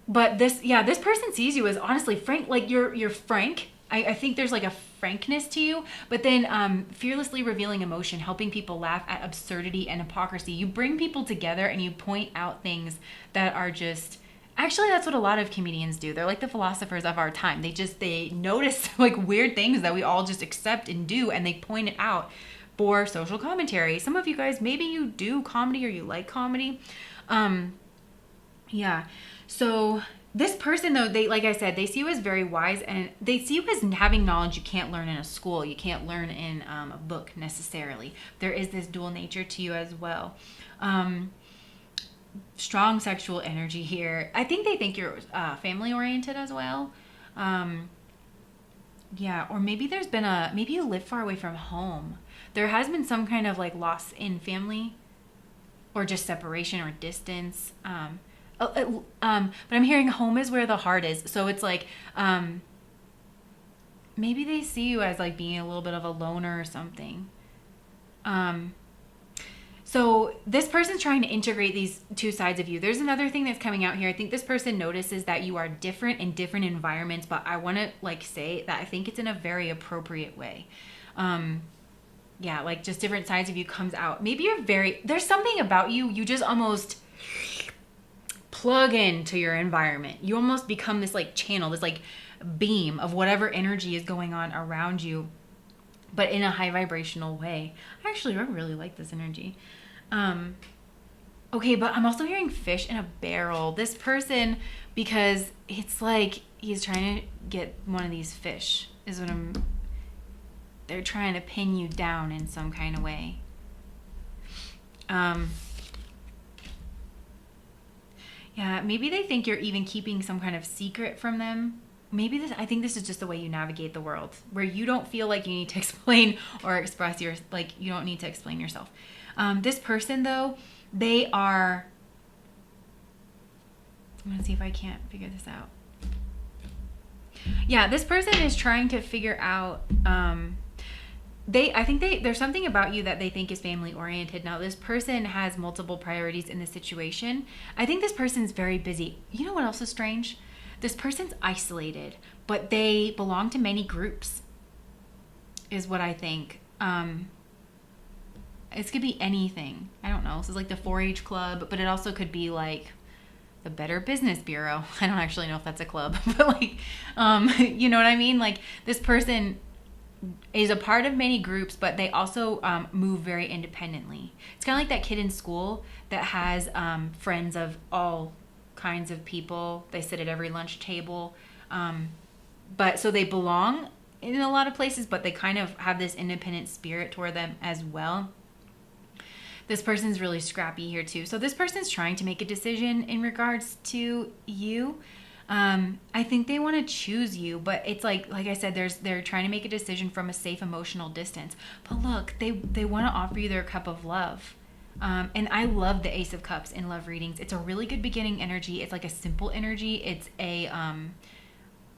But this person sees you as honestly frank, like you're frank. I think there's like a frankness to you, but then fearlessly revealing emotion, helping people laugh at absurdity and hypocrisy. You bring people together and you point out things that are just, actually that's what a lot of comedians do. They're like the philosophers of our time. They notice like weird things that we all just accept and do, and they point it out for social commentary. Some of you guys, maybe you do comedy or you like comedy. Yeah. So this person though, they, like I said, they see you as very wise, and they see you as having knowledge you can't learn in a school. You can't learn in a book necessarily. There is this dual nature to you as well. Strong sexual energy here. I think they think you're family oriented as well. Yeah, or maybe maybe you live far away from home. There has been some kind of like loss in family, or just separation or distance. But I'm hearing home is where the heart is. So it's like, maybe they see you as like being a little bit of a loner or something. So this person's trying to integrate these two sides of you. There's another thing that's coming out here. I think this person notices that you are different in different environments, but I want to like say that I think it's in a very appropriate way. Yeah, like just different sides of you comes out. Maybe there's something about you, you just almost plug into your environment. You almost become this like channel, this like beam of whatever energy is going on around you, but in a high vibrational way. Actually, I really like this energy. Okay, but I'm also hearing fish in a barrel. This person, because it's like he's trying to get one of these fish, they're trying to pin you down in some kind of way. Yeah, maybe they think you're even keeping some kind of secret from them. I think this is just the way you navigate the world, where you don't feel like you need to explain or express you don't need to explain yourself. This person though, I'm gonna see if I can't figure this out. Yeah, this person is trying to figure out, there's something about you that they think is family oriented. Now, this person has multiple priorities in this situation. I think this person's very busy. You know what else is strange? This person's isolated, but they belong to many groups, is what I think. This could be anything. I don't know. This is like the 4-H club, but it also could be like the Better Business Bureau. I don't actually know if that's a club, but like, you know what I mean? Like, this person is a part of many groups, but they also move very independently. It's kind of like that kid in school that has friends of all kinds of people. They sit at every lunch table. But so they belong in a lot of places, but they kind of have this independent spirit toward them as well. This person's really scrappy here too. So this person's trying to make a decision in regards to you. I think they want to choose you, but it's like I said, they're trying to make a decision from a safe emotional distance. But look, they want to offer you their cup of love. And I love the Ace of Cups in love readings. It's a really good beginning energy. It's like a simple energy. It's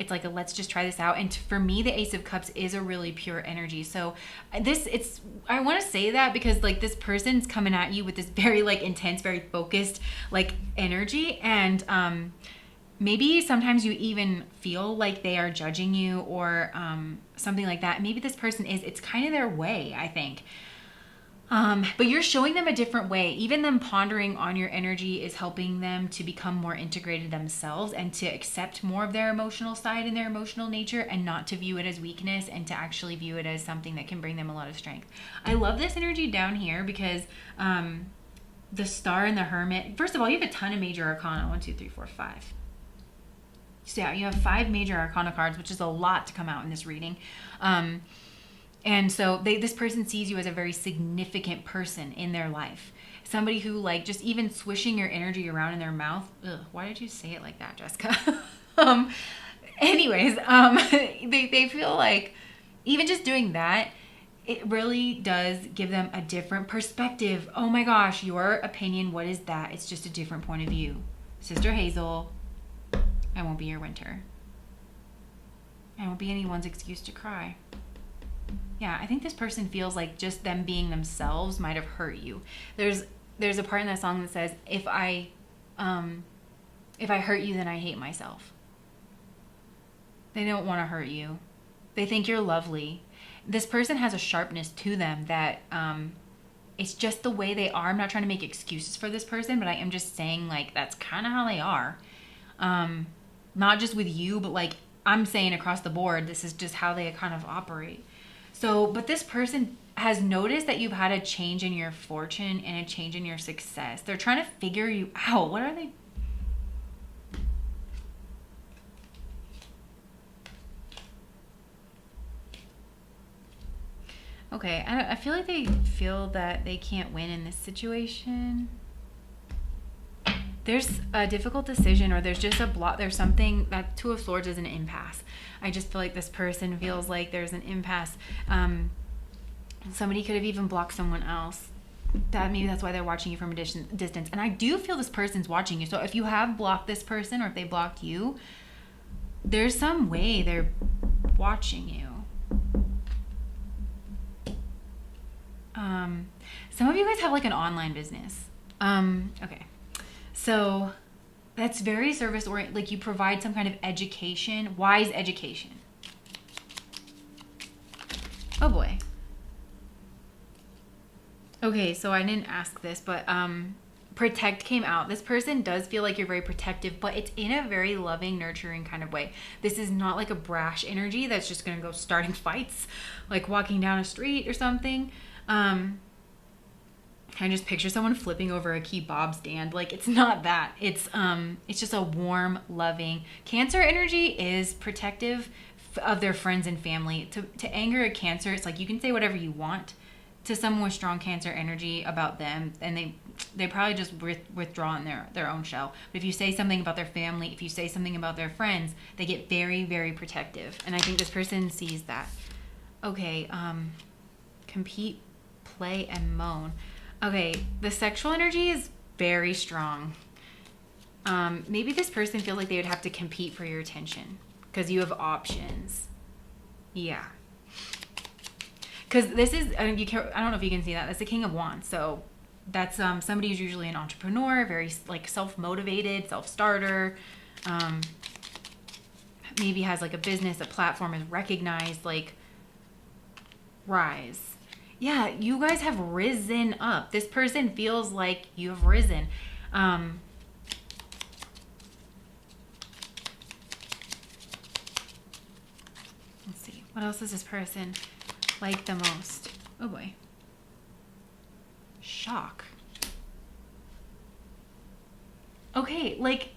like a let's just try this out. And for me, the Ace of Cups is a really pure energy. So I want to say that because like this person's coming at you with this very like intense, very focused like energy. And maybe sometimes you even feel like they are judging you or something like that. Maybe this person it's kind of their way, I think. But you're showing them a different way. Even them pondering on your energy is helping them to become more integrated themselves and to accept more of their emotional side and their emotional nature and not to view it as weakness and to actually view it as something that can bring them a lot of strength. I love this energy down here because the Star and the Hermit, first of all, you have a ton of major arcana. 1, 2, 3, 4, 5. So yeah, you have 5 major arcana cards, which is a lot to come out in this reading. And so this person sees you as a very significant person in their life. Somebody who like just even swishing your energy around in their mouth. Ugh, why did you say it like that, Jessica? Anyways, they feel like even just doing that, it really does give them a different perspective. Oh my gosh, your opinion, what is that? It's just a different point of view. Sister Hazel, I won't be your winter. I won't be anyone's excuse to cry. Yeah, I think this person feels like just them being themselves might have hurt you. There's a part in that song that says, if I hurt you, then I hate myself. They don't want to hurt you. They think you're lovely. This person has a sharpness to them that it's just the way they are. I'm not trying to make excuses for this person, but I am just saying like that's kind of how they are. Not just with you, but like I'm saying across the board, this is just how they kind of operate. So, but this person has noticed that you've had a change in your fortune and a change in your success. They're trying to figure you out. What are they? Okay, I feel like they feel that they can't win in this situation. There's a difficult decision or there's just a block. There's something that 2 of Swords is an impasse. I just feel like this person feels like there's an impasse. Somebody could have even blocked someone else. Maybe that's why they're watching you from a distance. And I do feel this person's watching you. So if you have blocked this person or if they blocked you, there's some way they're watching you. Some of you guys have like an online business. Okay. So that's very service oriented. Like you provide some kind of education, wise education. Oh boy. Okay, so I didn't ask this, but protect came out. This person does feel like you're very protective, but it's in a very loving, nurturing kind of way. This is not like a brash energy that's just going to go starting fights, like walking down a street or something. I just picture someone flipping over a kebab stand. Like it's not that. It's just a warm, loving. Cancer energy is protective of their friends and family. To anger a Cancer, it's like you can say whatever you want to someone with strong Cancer energy about them, and they probably just withdraw in their own shell. But if you say something about their family, if you say something about their friends, they get very, very protective. And I think this person sees that. Okay, compete, play, and moan. Okay, the sexual energy is very strong. Maybe this person feels like they would have to compete for your attention because you have options. Yeah. Because this is, I don't know if you can see that. That's the King of Wands. So that's somebody who's usually an entrepreneur, very like self-motivated, self-starter. maybe has like a business, a platform, is recognized, like rise. Yeah, you guys have risen up. This person feels like you have risen. Let's see. What else does this person like the most? Oh boy. Shock. Okay, like,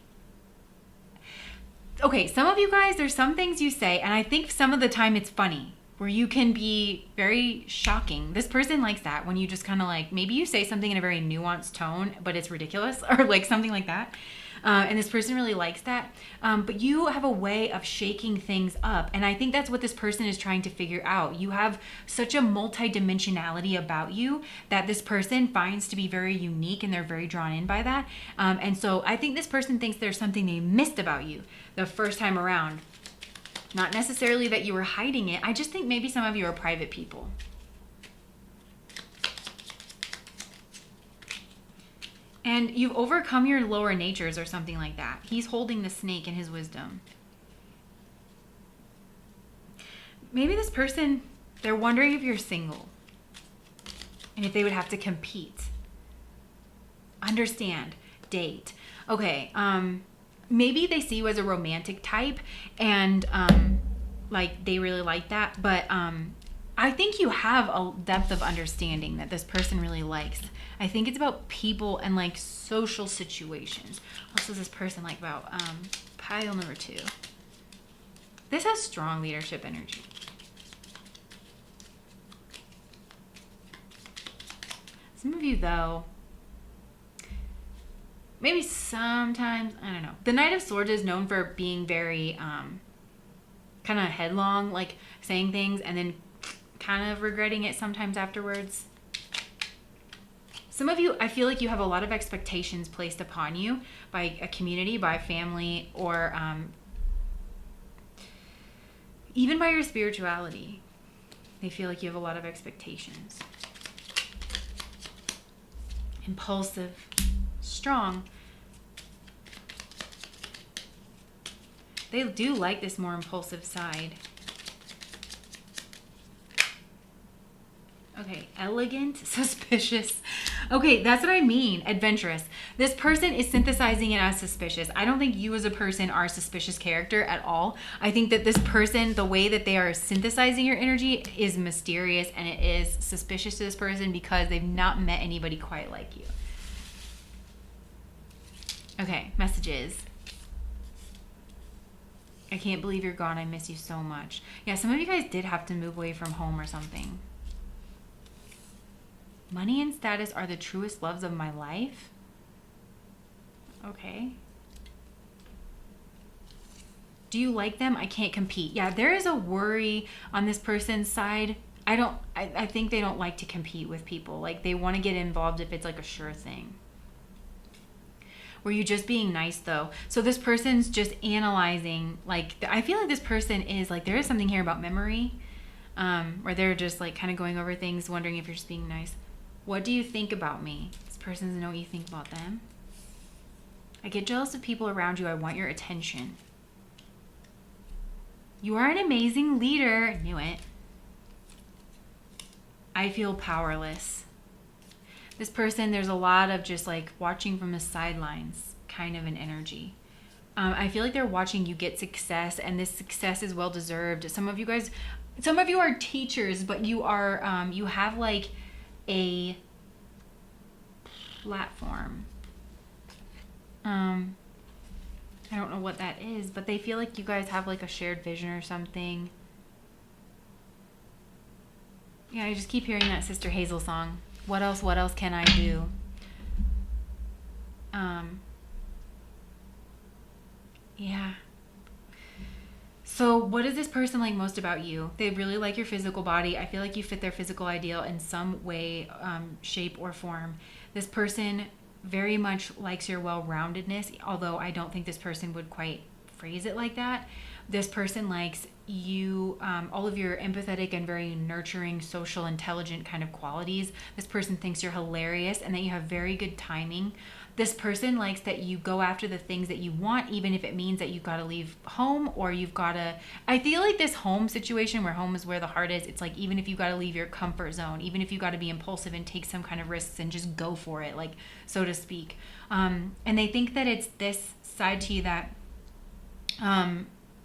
okay, some of you guys, there's some things you say, and I think some of the time it's funny, where you can be very shocking. This person likes that when you just kind of like, maybe you say something in a very nuanced tone, but it's ridiculous, or like something like that. And this person really likes that. But you have a way of shaking things up. And I think that's what this person is trying to figure out. You have such a multidimensionality about you that this person finds to be very unique, and they're very drawn in by that. And so I think this person thinks there's something they missed about you the first time around. Not necessarily that you were hiding it. I just think maybe some of you are private people. And you've overcome your lower natures or something like that. He's holding the snake in his wisdom. Maybe this person, they're wondering if you're single and if they would have to compete. Understand, date. Okay, maybe they see you as a romantic type, and like they really like that, but I think you have a depth of understanding that this person really likes. I think it's about people and like social situations. What else does this person like about pile number 2? This has strong leadership energy. Some of you though, maybe sometimes, I don't know. The Knight of Swords is known for being very kind of headlong, like saying things and then kind of regretting it sometimes afterwards. Some of you, I feel like you have a lot of expectations placed upon you by a community, by family, or even by your spirituality. They feel like you have a lot of expectations. Impulsive, strong. They do like this more impulsive side. Okay, elegant, suspicious. Okay, that's what I mean, adventurous. This person is synthesizing it as suspicious. I don't think you as a person are a suspicious character at all. I think that this person, the way that they are synthesizing your energy is mysterious, and it is suspicious to this person because they've not met anybody quite like you. Okay, messages. I can't believe you're gone. I miss you so much. Yeah, some of you guys did have to move away from home or something. Money and status are the truest loves of my life. Okay. Do you like them? I can't compete. Yeah, there is a worry on this person's side. I think they don't like to compete with people. Like they want to get involved if it's like a sure thing. Were you just being nice though? So this person's just analyzing, like, I feel like this person is like, there is something here about memory, where they're just like kind of going over things, wondering if you're just being nice. What do you think about me? This person doesn't know what you think about them. I get jealous of people around you. I want your attention. You are an amazing leader. I knew it. I feel powerless. This person, there's a lot of just like watching from the sidelines kind of an energy. I feel like they're watching you get success, and this success is well deserved. Some of you are teachers, but you are you have like a platform. I don't know what that is, but they feel like you guys have like a shared vision or something. Yeah, I just keep hearing that Sister Hazel song. What else can I do? Yeah. So what does this person like most about you? They really like your physical body. I feel like you fit their physical ideal in some way, shape, or form. This person very much likes your well-roundedness, although I don't think this person would quite phrase it like that. This person likes you, all of your empathetic and very nurturing, social, intelligent kind of qualities. This person thinks you're hilarious and that you have very good timing. This person likes that you go after the things that you want, even if it means that you've got to leave home or you've got to. I feel like this home situation, where home is where the heart is, it's like even if you got to leave your comfort zone, even if you got to be impulsive and take some kind of risks and just go for it, like, so to speak. And they think that it's this side to you that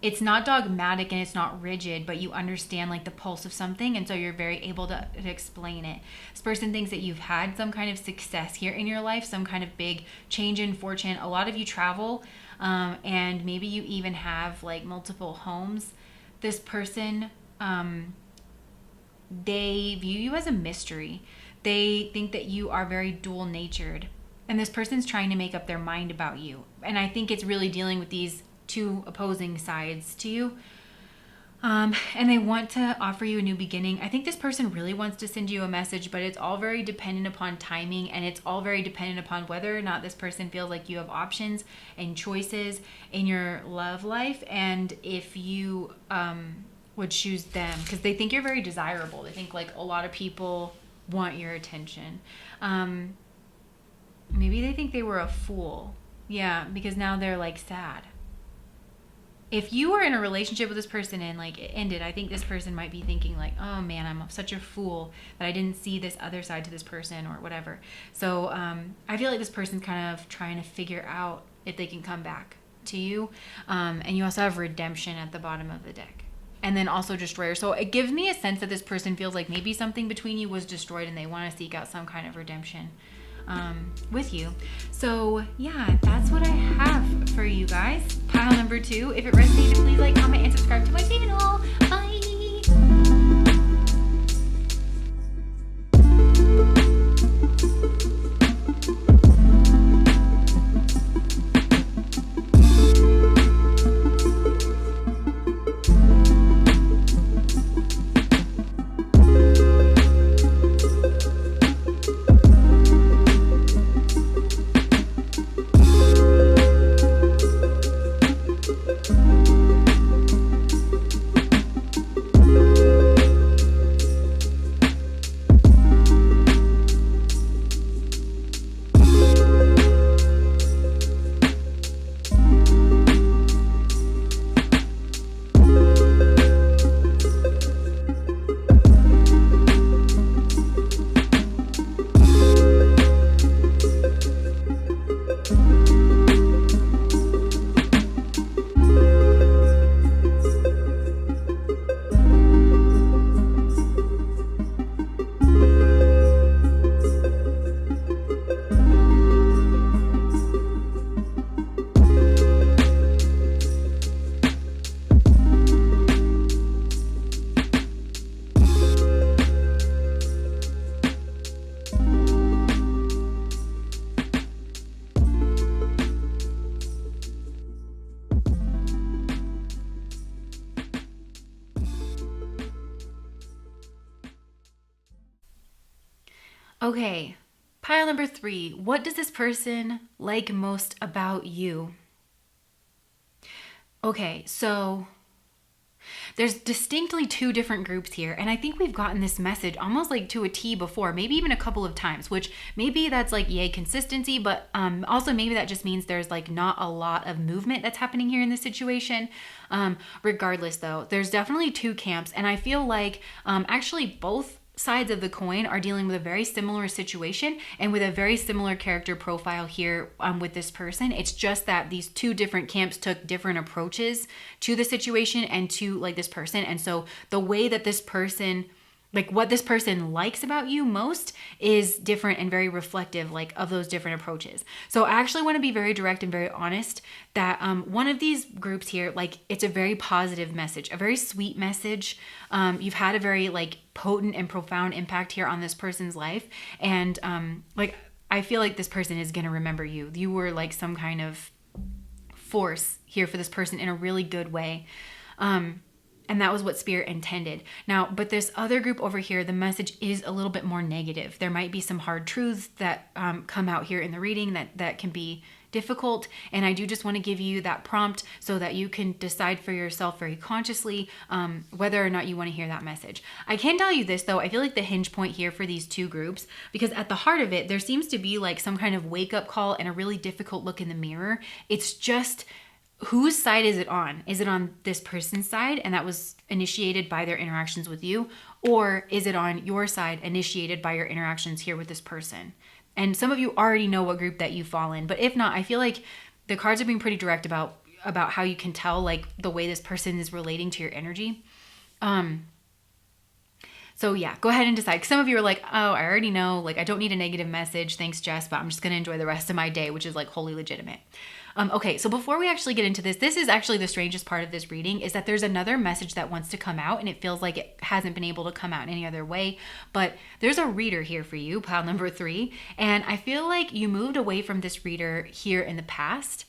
it's not dogmatic and it's not rigid, but you understand like the pulse of something, and so you're very able to explain it. This person thinks that you've had some kind of success here in your life, some kind of big change in fortune. A lot of you travel, and maybe you even have like multiple homes. This person, they view you as a mystery. They think that you are very dual natured, and this person's trying to make up their mind about you. And I think it's really dealing with these two opposing sides to you. And they want to offer you a new beginning. I think this person really wants to send you a message, but it's all very dependent upon timing, and it's all very dependent upon whether or not this person feels like you have options and choices in your love life, and if you would choose them, because they think you're very desirable. They think like a lot of people want your attention. Maybe they think they were a fool. Yeah, because now they're like sad. If you were in a relationship with this person and like it ended, I think this person might be thinking like, oh man, I'm such a fool that I didn't see this other side to this person or whatever. So I feel like this person's kind of trying to figure out if they can come back to you. And you also have redemption at the bottom of the deck. And then also destroyer. So it gives me a sense that this person feels like maybe something between you was destroyed and they want to seek out some kind of redemption with you. So yeah, that's what I have for you guys. Pile number 2. If it resonated, please like, comment, and subscribe to my channel. Bye. Okay, pile number 3. What does this person like most about you? Okay, so there's distinctly 2 different groups here, and I think we've gotten this message almost like to a T before, maybe even a couple of times, which maybe that's like yay consistency, but also maybe that just means there's like not a lot of movement that's happening here in this situation. Regardless though, there's definitely 2 camps, and I feel like actually both sides of the coin are dealing with a very similar situation and with a very similar character profile here with this person. It's just that these 2 different camps took different approaches to the situation and to like this person. And so the way that this person, like what this person likes about you most is different and very reflective like of those different approaches. So I actually want to be very direct and very honest that one of these groups here, like it's a very positive message, a very sweet message. You've had a very like potent and profound impact here on this person's life. And like I feel like this person is going to remember you. You were like some kind of force here for this person in a really good way. And that was what Spirit intended. Now, but this other group over here, the message is a little bit more negative. There might be some hard truths that come out here in the reading that can be difficult. And I do just want to give you that prompt so that you can decide for yourself very consciously whether or not you want to hear that message. I can tell you this though, I feel like the hinge point here for these two groups, because at the heart of it, there seems to be like some kind of wake up call and a really difficult look in the mirror. It's just, whose side is it on? Is it on this person's side and that was initiated by their interactions with you? Or is it on your side initiated by your interactions here with this person? And some of you already know what group that you fall in. But if not, I feel like the cards are being pretty direct about how you can tell like the way this person is relating to your energy. So yeah, go ahead and decide. Some of you are like, oh, I already know, like I don't need a negative message. Thanks, Jess, but I'm just going to enjoy the rest of my day, which is like wholly legitimate. Okay, so before we actually get into this is actually the strangest part of this reading, is that there's another message that wants to come out and it feels like it hasn't been able to come out in any other way. But there's a reader here for you, pile number 3. And I feel like you moved away from this reader here in the past.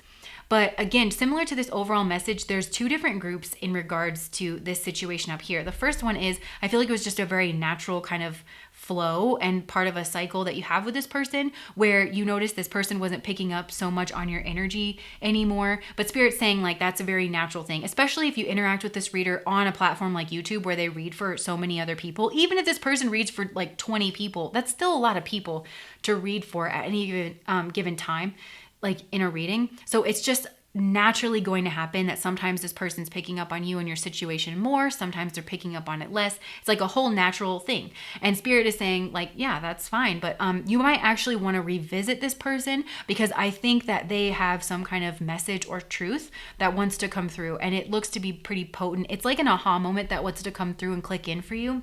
But again, similar to this overall message, there's two different groups in regards to this situation up here. The first one is, I feel like it was just a very natural kind of flow and part of a cycle that you have with this person, where you notice this person wasn't picking up so much on your energy anymore. But Spirit's saying like that's a very natural thing, especially if you interact with this reader on a platform like YouTube where they read for so many other people. Even if this person reads for like 20 people, that's still a lot of people to read for at any given time, like in a reading. So it's just naturally going to happen that sometimes this person's picking up on you and your situation more, sometimes they're picking up on it less. It's like a whole natural thing. And Spirit is saying like, yeah, that's fine. But you might actually want to revisit this person, because I think that they have some kind of message or truth that wants to come through, and it looks to be pretty potent. It's like an aha moment that wants to come through and click in for you.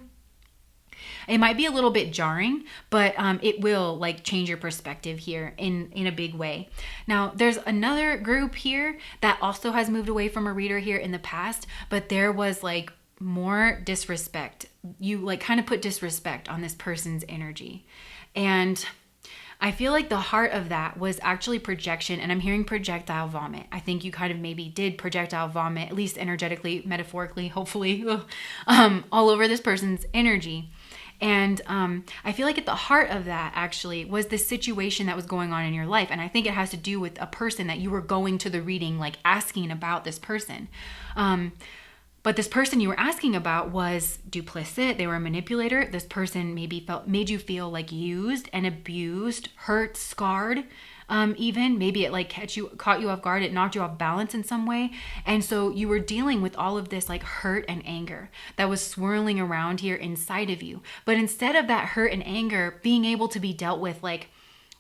It might be a little bit jarring, but it will like change your perspective here in a big way. Now, there's another group here that also has moved away from a reader here in the past, but there was like more disrespect. You like kind of put disrespect on this person's energy. And I feel like the heart of that was actually projection, and I'm hearing projectile vomit. I think you kind of maybe did projectile vomit, at least energetically, metaphorically, hopefully, all over this person's energy. And I feel like at the heart of that actually was the situation that was going on in your life. And I think it has to do with a person that you were going to the reading, like asking about this person. But this person you were asking about was duplicit. They were a manipulator. This person maybe made you feel like used and abused, hurt, scarred. Even maybe it like caught you off guard. It knocked you off balance in some way. And so you were dealing with all of this like hurt and anger that was swirling around here inside of you. But instead of that hurt and anger being able to be dealt with like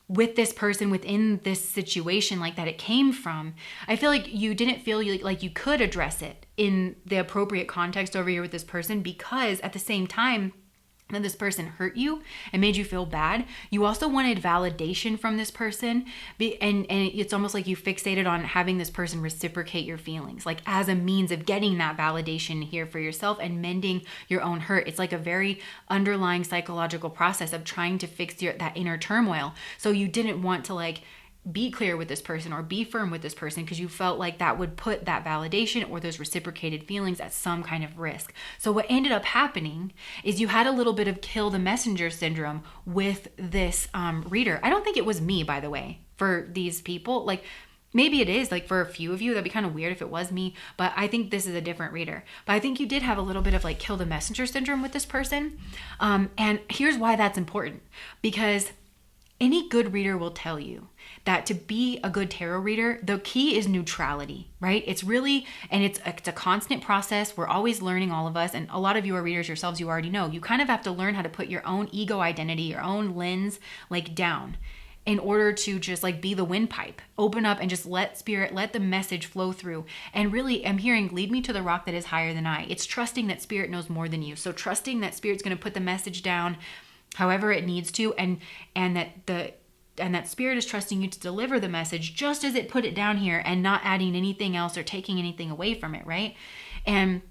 with this person within this situation like that it came from, I feel like you didn't feel like you could address it in the appropriate context over here with this person, because at the same time that this person hurt you and made you feel bad, you also wanted validation from this person. And it's almost like you fixated on having this person reciprocate your feelings, like as a means of getting that validation here for yourself and mending your own hurt. It's like a very underlying psychological process of trying to fix that inner turmoil. So you didn't want to like be clear with this person or be firm with this person, because you felt like that would put that validation or those reciprocated feelings at some kind of risk. So what ended up happening is you had a little bit of kill the messenger syndrome with this reader. I don't think it was me, by the way, for these people. Like maybe it is, like for a few of you, that'd be kind of weird if it was me, but I think this is a different reader. But I think you did have a little bit of like kill the messenger syndrome with this person. And here's why that's important, because any good reader will tell you that to be a good tarot reader, the key is neutrality, right? It's really, and it's a constant process. We're always learning, all of us. And a lot of you are readers yourselves, you already know. You kind of have to learn how to put your own ego identity, your own lens, like down in order to just like be the windpipe, open up and just let Spirit, let the message flow through. And really, I'm hearing, lead me to the rock that is higher than I. It's trusting that Spirit knows more than you. So trusting that Spirit's going to put the message down however it needs to, and that Spirit is trusting you to deliver the message just as it put it down here, and not adding anything else or taking anything away from it, right? And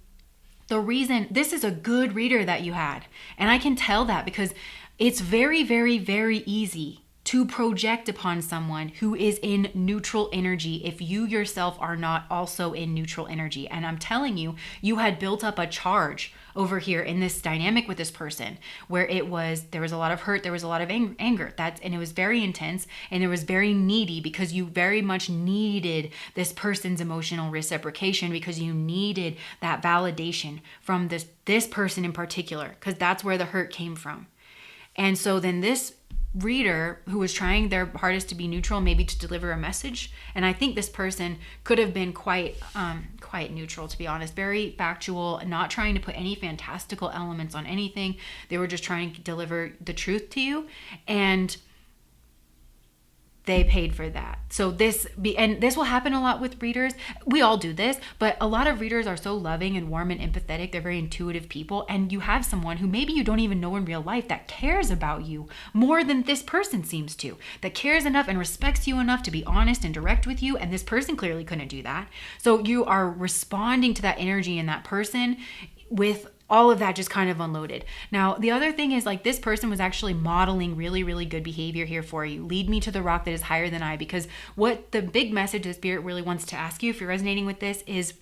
the reason, this is a good reader that you had, and I can tell that because it's very, very, very easy to project upon someone who is in neutral energy if you yourself are not also in neutral energy. And I'm telling you, you had built up a charge over here in this dynamic with this person where there was a lot of hurt, there was a lot of anger, and it was very intense, and it was very needy because you very much needed this person's emotional reciprocation, because you needed that validation from this person in particular, because that's where the hurt came from. And so then this reader, who was trying their hardest to be neutral, maybe to deliver a message, and I think this person could have been quite neutral, to be honest, very factual, not trying to put any fantastical elements on anything. They were just trying to deliver the truth to you, and they paid for that. So this will happen a lot with readers. We all do this, but a lot of readers are so loving and warm and empathetic. They're very intuitive people. And you have someone who maybe you don't even know in real life that cares about you more than this person seems to, that cares enough and respects you enough to be honest and direct with you. And this person clearly couldn't do that. So you are responding to that energy in that person with all of that just kind of unloaded. Now, the other thing is, like, this person was actually modeling really, really good behavior here for you. Lead me to the rock that is higher than I, because what the big message the Spirit really wants to ask you, if you're resonating with this, is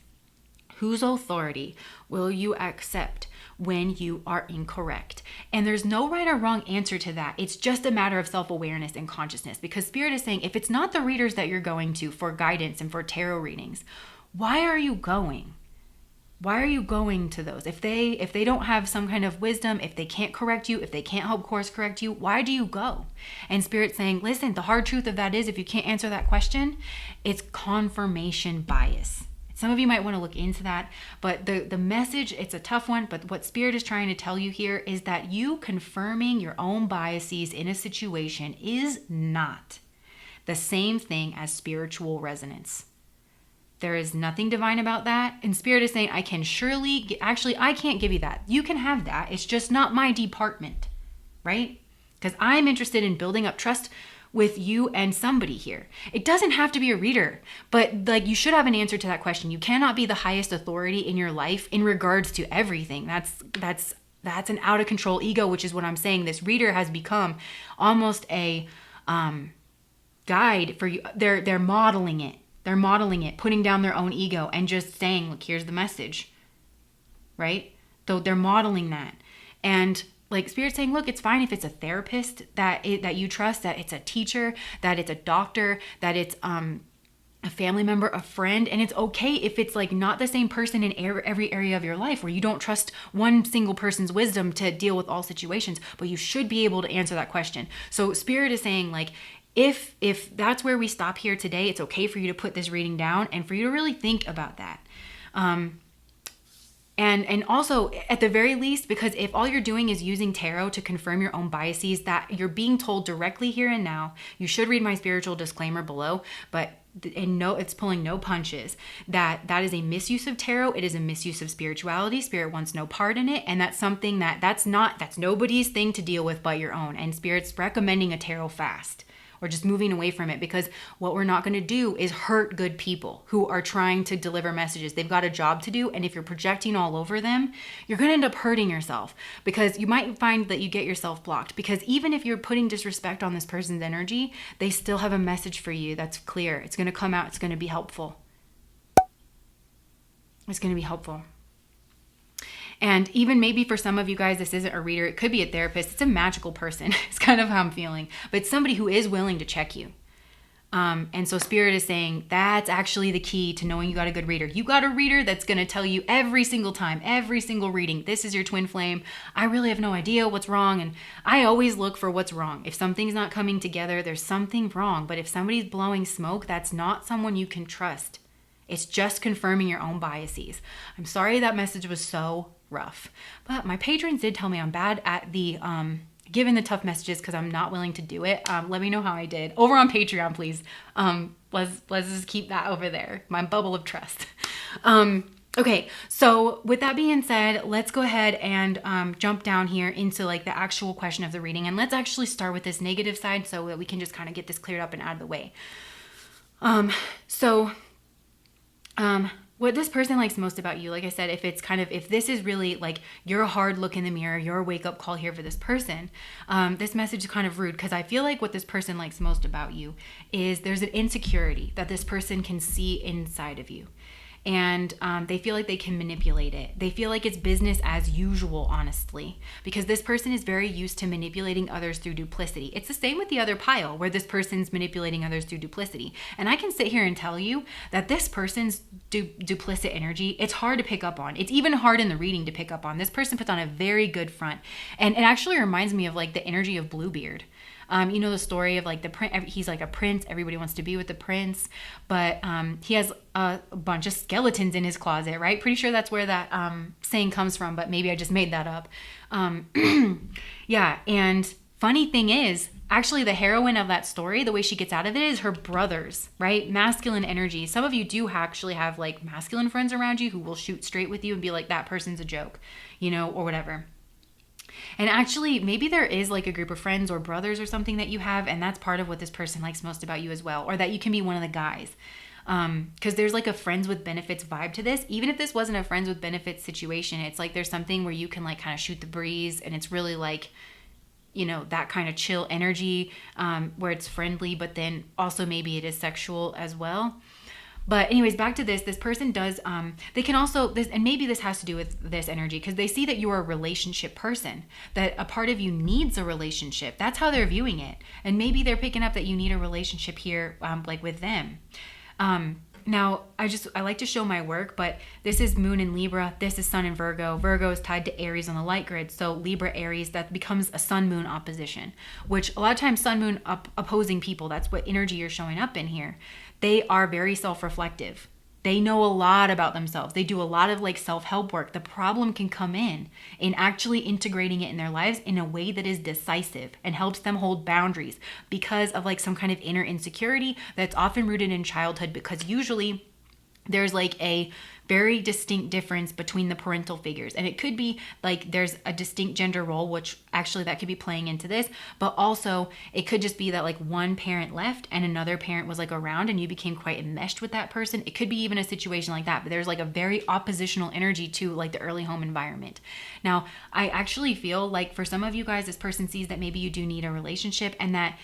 whose authority will you accept when you are incorrect? And there's no right or wrong answer to that. It's just a matter of self-awareness and consciousness, because Spirit is saying, if it's not the readers that you're going to for guidance and for tarot readings, why are you going? Why are you going to those? If they don't have some kind of wisdom, if they can't correct you, if they can't help course correct you, why do you go? And Spirit's saying, listen, the hard truth of that is, if you can't answer that question, it's confirmation bias. Some of you might want to look into that, but the message, it's a tough one, but what Spirit is trying to tell you here is that you confirming your own biases in a situation is not the same thing as spiritual resonance. There is nothing divine about that. And Spirit is saying, I can surely, actually, I can't give you that. You can have that. It's just not my department, right? Because I'm interested in building up trust with you and somebody here. It doesn't have to be a reader, but like, you should have an answer to that question. You cannot be the highest authority in your life in regards to everything. That's an out of control ego, which is what I'm saying. This reader has become almost a guide for you. They're modeling it. They're modeling it, putting down their own ego and just saying, look, here's the message, right? So they're modeling that. And like, Spirit's saying, look, it's fine if it's a therapist that you trust, that it's a teacher, that it's a doctor, that it's a family member, a friend. And it's okay if it's like not the same person in every area of your life, where you don't trust one single person's wisdom to deal with all situations, but you should be able to answer that question. So Spirit is saying, like, if that's where we stop here today, it's okay for you to put this reading down and for you to really think about that. And also, at the very least, because if all you're doing is using tarot to confirm your own biases, that you're being told directly here and now, you should read my spiritual disclaimer below, it's pulling no punches, that is a misuse of tarot. It is a misuse of spirituality. Spirit wants no part in it. And that's something that's nobody's thing to deal with but your own. And Spirit's recommending a tarot fast, or just moving away from it, because what we're not going to do is hurt good people who are trying to deliver messages. They've got a job to do, and if you're projecting all over them, you're going to end up hurting yourself, because you might find that you get yourself blocked, because even if you're putting disrespect on this person's energy, they still have a message for you that's clear. It's going to come out. It's going to be helpful. It's going to be helpful. And even maybe for some of you guys, this isn't a reader. It could be a therapist. It's a magical person. It's kind of how I'm feeling. But it's somebody who is willing to check you. And so Spirit is saying that's actually the key to knowing you got a good reader. You got a reader that's going to tell you every single time, every single reading, this is your twin flame. I really have no idea what's wrong. And I always look for what's wrong. If something's not coming together, there's something wrong. But if somebody's blowing smoke, that's not someone you can trust. It's just confirming your own biases. I'm sorry that message was so rough, but my patrons did tell me I'm bad at the giving the tough messages because I'm not willing to do it. Let me know how I did over on Patreon, please. Let's just keep that over there, my bubble of trust. Okay, so with that being said, let's go ahead and jump down here into like the actual question of the reading, and let's actually start with this negative side so that we can just kind of get this cleared up and out of the way. what this person likes most about you, like I said, if this is really like your hard look in the mirror, your wake up call here for this person, this message is kind of rude, because I feel like what this person likes most about you is there's an insecurity that this person can see inside of you. And they feel like they can manipulate it. They feel like it's business as usual, honestly, because this person is very used to manipulating others through duplicity. It's the same with the other pile, where this person's manipulating others through duplicity. And I can sit here and tell you that this person's duplicit energy, it's hard to pick up on. It's even hard in the reading to pick up on. This person puts on a very good front. And it actually reminds me of like the energy of Bluebeard. You know the story of like the prince. He's like a prince. Everybody wants to be with the prince, but he has a bunch of skeletons in his closet, right? Pretty sure that's where that saying comes from, but maybe I just made that up. Yeah, and funny thing is, actually the heroine of that story, the way she gets out of it is her brothers, right? Masculine energy. Some of you do actually have like masculine friends around you who will shoot straight with you and be like, that person's a joke, you know, or whatever. And actually, maybe there is like a group of friends or brothers or something that you have, and that's part of what this person likes most about you as well, or that you can be one of the guys. Because there's like a friends with benefits vibe to this. Even if this wasn't a friends with benefits situation, it's like there's something where you can like kind of shoot the breeze, and it's really like, you know, that kind of chill energy, where it's friendly, but then also maybe it is sexual as well. But anyways, back to this person does, they can also, and maybe this has to do with this energy, because they see that you are a relationship person, that a part of you needs a relationship. That's how they're viewing it. And maybe they're picking up that you need a relationship here, like with them. Now, I like to show my work, but this is Moon in Libra. This is Sun in Virgo. Virgo is tied to Aries on the light grid. So Libra, Aries, that becomes a Sun-Moon opposition, which a lot of times Sun-Moon opposing people, that's what energy you're showing up in here. They are very self-reflective. They know a lot about themselves. They do a lot of like self-help work. The problem can come in actually integrating it in their lives in a way that is decisive and helps them hold boundaries because of like some kind of inner insecurity that's often rooted in childhood, because usually there's like a very distinct difference between the parental figures. And it could be like there's a distinct gender role, which actually that could be playing into this, but also it could just be that like one parent left and another parent was like around and you became quite enmeshed with that person. It could be even a situation like that, but there's like a very oppositional energy to like the early home environment. Now, I actually feel like for some of you guys, this person sees that maybe you do need a relationship, and that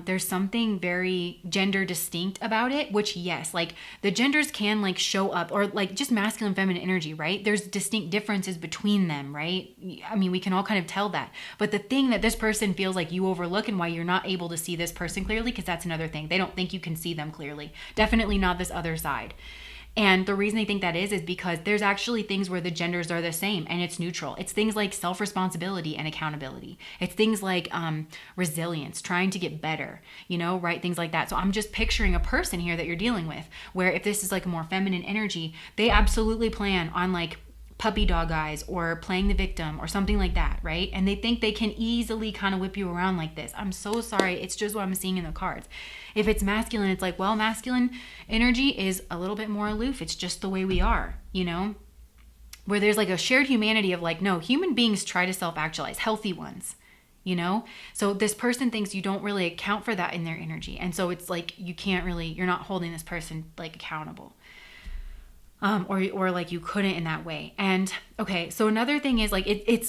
there's something very gender distinct about it, which yes, like the genders can like show up, or like just masculine, feminine energy, right? There's distinct differences between them, right? I mean, we can all kind of tell that. But the thing that this person feels like you overlook, and why you're not able to see this person clearly, because that's another thing. They don't think you can see them clearly. Definitely not this other side. And the reason they think that is because there's actually things where the genders are the same and it's neutral. It's things like self-responsibility and accountability. It's things like resilience, trying to get better, you know, right? Things like that. So I'm just picturing a person here that you're dealing with, where if this is like a more feminine energy, they absolutely plan on like puppy dog eyes or playing the victim or something like that, right? And they think they can easily kind of whip you around like this. I'm so sorry. It's just what I'm seeing in the cards. If it's masculine, it's like, well, masculine energy is a little bit more aloof. It's just the way we are, you know? Where there's like a shared humanity of like, no, human beings try to self-actualize, healthy ones, you know? So this person thinks you don't really account for that in their energy. And so it's like, you're not holding this person like accountable. Or like you couldn't in that way. And okay, so another thing is like it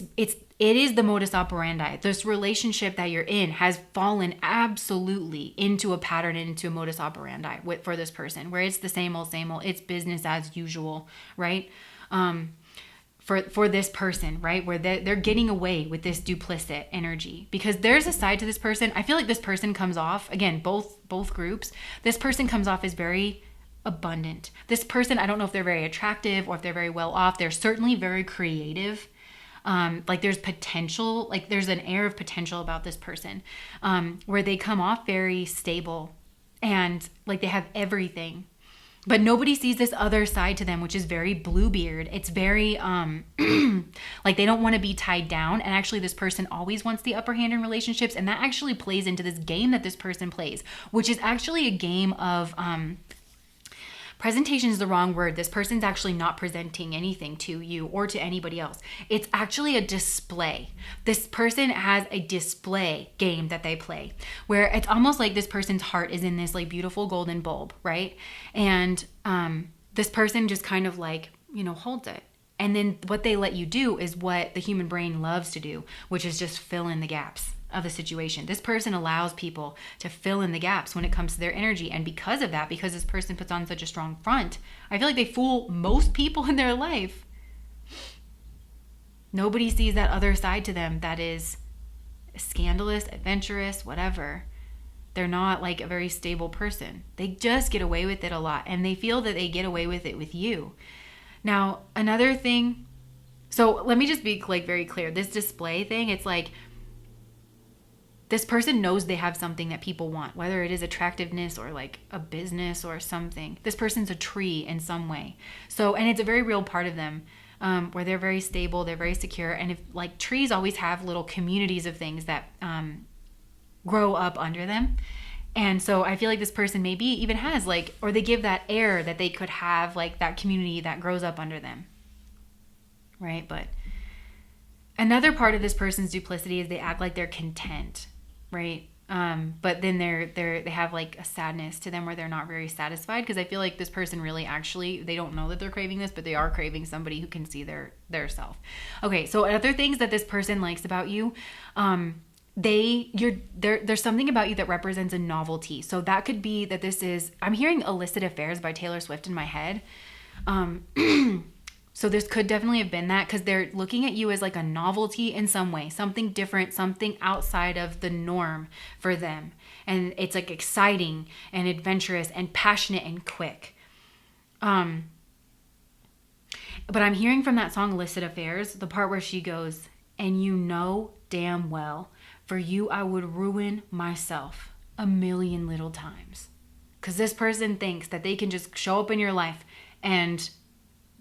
is the modus operandi. This relationship that you're in has fallen absolutely into a pattern and into a modus operandi for this person, where it's the same old, it's business as usual, right? For this person, right? Where they're getting away with this duplicit energy, because there's a side to this person. I feel like this person comes off, again, both groups, this person comes off as very abundant. This person, I don't know if they're very attractive or if they're very well off. They're certainly very creative. Like there's potential, like there's an air of potential about this person, where they come off very stable and like they have everything, but nobody sees this other side to them, which is very Bluebeard. It's very, like they don't want to be tied down. And actually this person always wants the upper hand in relationships. And that actually plays into this game that this person plays, which is actually a game of, presentation is the wrong word. This person's actually not presenting anything to you or to anybody else. It's actually a display. This person has a display game that they play, where it's almost like this person's heart is in this like beautiful golden bulb, right? And this person just kind of like, holds it. And then what they let you do is what the human brain loves to do, which is just fill in the gaps of the situation. This person allows people to fill in the gaps when it comes to their energy. And because of that, because this person puts on such a strong front, I feel like they fool most people in their life. Nobody sees that other side to them that is scandalous, adventurous, whatever. They're not like a very stable person. They just get away with it a lot, and they feel that they get away with it with you. Now, another thing, so let me just be like very clear. This display thing, it's like this person knows they have something that people want, whether it is attractiveness or like a business or something. This person's a tree in some way. So, and it's a very real part of them, where they're very stable, they're very secure. And if like trees always have little communities of things that grow up under them. And so I feel like this person maybe even has like, or they give that air that they could have like that community that grows up under them. Right? But another part of this person's duplicity is they act like they're content, right? But then they have like a sadness to them where they're not very satisfied, because I feel like this person really actually, they don't know that they're craving this, but they are craving somebody who can see their self. Okay, so other things that this person likes about you, there's something about you that represents a novelty. So that could be that this is, I'm hearing Illicit Affairs by Taylor Swift in my head. So this could definitely have been that, because they're looking at you as like a novelty in some way, something different, something outside of the norm for them. And it's like exciting and adventurous and passionate and quick. But I'm hearing from that song Illicit Affairs, the part where she goes, and you know damn well, for you I would ruin myself a million little times. Because this person thinks that they can just show up in your life and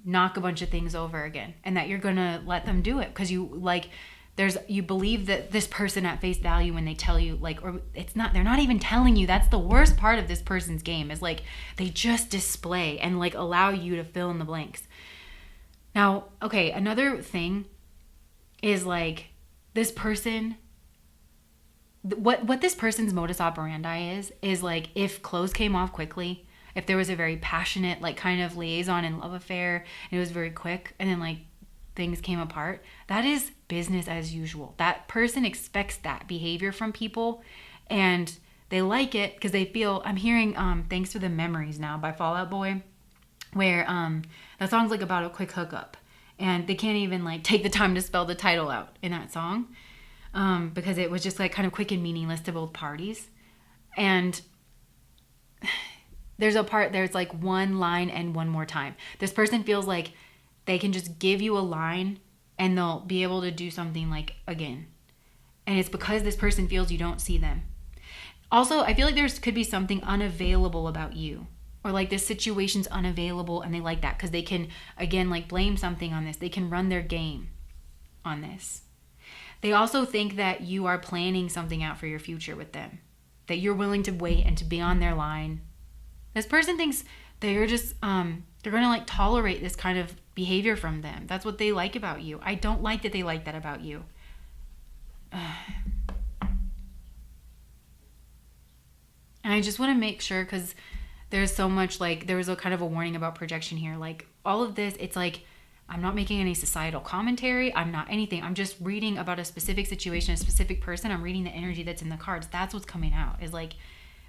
knock a bunch of things over again, and that you're gonna let them do it because you believe that this person at face value when they tell you, like, or they're not even telling you. That's the worst part of this person's game, is like they just display and like allow you to fill in the blanks. Now, okay, another thing is like this person, what this person's modus operandi is like, if clothes came off quickly, if there was a very passionate, like kind of liaison and love affair, and it was very quick, and then like things came apart, that is business as usual. That person expects that behavior from people, and they like it because they feel, I'm hearing Thanks for the Memories Now by Fall Out Boy, where that song's like about a quick hookup, and they can't even like take the time to spell the title out in that song, because it was just like kind of quick and meaningless to both parties. And there's like one line and one more time. This person feels like they can just give you a line and they'll be able to do something like again. And it's because this person feels you don't see them. Also, I feel like there could be something unavailable about you, or like this situation's unavailable, and they like that because they can, again, like blame something on this. They can run their game on this. They also think that you are planning something out for your future with them, that you're willing to wait and to be on their line. This person thinks they're just, they're going to like tolerate this kind of behavior from them. That's what they like about you. I don't like that they like that about you. And I just want to make sure, because there's so much, like, there was a kind of a warning about projection here. Like all of this, it's like, I'm not making any societal commentary. I'm not anything. I'm just reading about a specific situation, a specific person. I'm reading the energy that's in the cards. That's what's coming out, is like,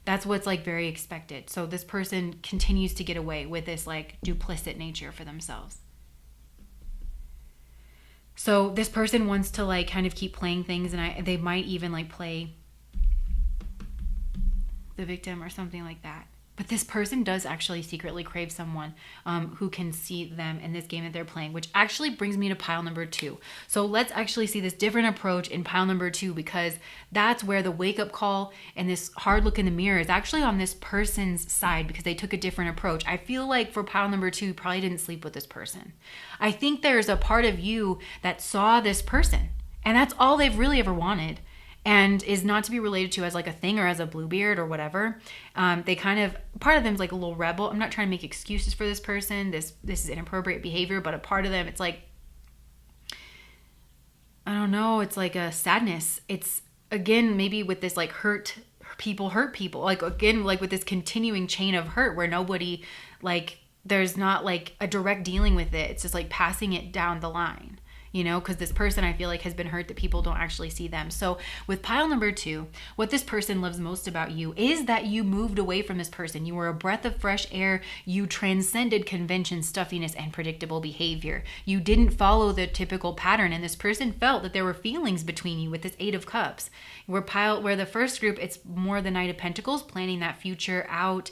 that's what's like very expected. So this person continues to get away with this like duplicit nature for themselves. So this person wants to like kind of keep playing things, and they might even like play the victim or something like that. But this person does actually secretly crave someone who can see them in this game that they're playing, which actually brings me to pile number 2. So let's actually see this different approach in pile number 2, because that's where the wake-up call and this hard look in the mirror is actually on this person's side, because they took a different approach. I feel like for pile number 2, you probably didn't sleep with this person. I think there's a part of you that saw this person, and that's all they've really ever wanted, and is not to be related to as like a thing or as a Bluebeard or whatever. They kind of, part of them is like a little rebel. I'm not trying to make excuses for this person. This is inappropriate behavior, but a part of them, it's like, I don't know, it's like a sadness. It's, again, maybe with this like hurt people, like again, like with this continuing chain of hurt where nobody like there's not like a direct dealing with it. It's just like passing it down the line, you know, because this person I feel like has been hurt that people don't actually see them. So with pile number 2, what this person loves most about you is that you moved away from this person. You were a breath of fresh air. You transcended convention, stuffiness, and predictable behavior. You didn't follow the typical pattern, and this person felt that there were feelings between you with this 8 of Cups. Where the first group, it's more the Knight of Pentacles, planning that future out,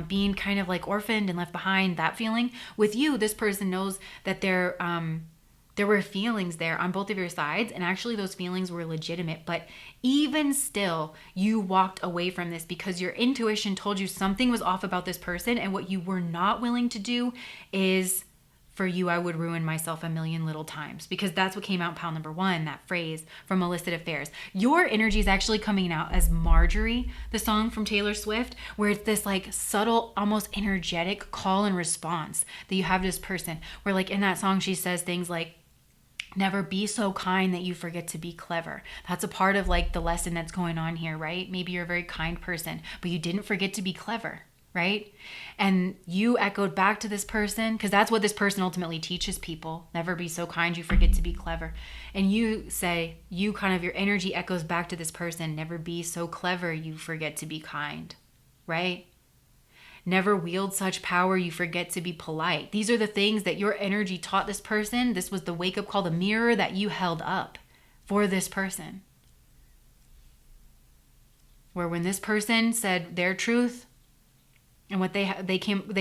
being kind of like orphaned and left behind, that feeling. With you, this person knows that there were feelings there on both of your sides, and actually those feelings were legitimate. But even still, you walked away from this because your intuition told you something was off about this person, and what you were not willing to do is, for you, I would ruin myself a million little times, because that's what came out in pile number 1, that phrase from Illicit Affairs. Your energy is actually coming out as Marjorie, the song from Taylor Swift, where it's this like subtle, almost energetic call and response that you have to this person, where like in that song, she says things like, never be so kind that you forget to be clever. That's a part of like the lesson that's going on here, right? Maybe you're a very kind person, but you didn't forget to be clever, right? And you echoed back to this person, because that's what this person ultimately teaches people. Never be so kind you forget to be clever. And you say, you kind of, your energy echoes back to this person. Never be so clever you forget to be kind, right? Never wield such power you forget to be polite. These are the things that your energy taught this person. This was the wake-up call, the mirror that you held up for this person. Where when this person said their truth and what they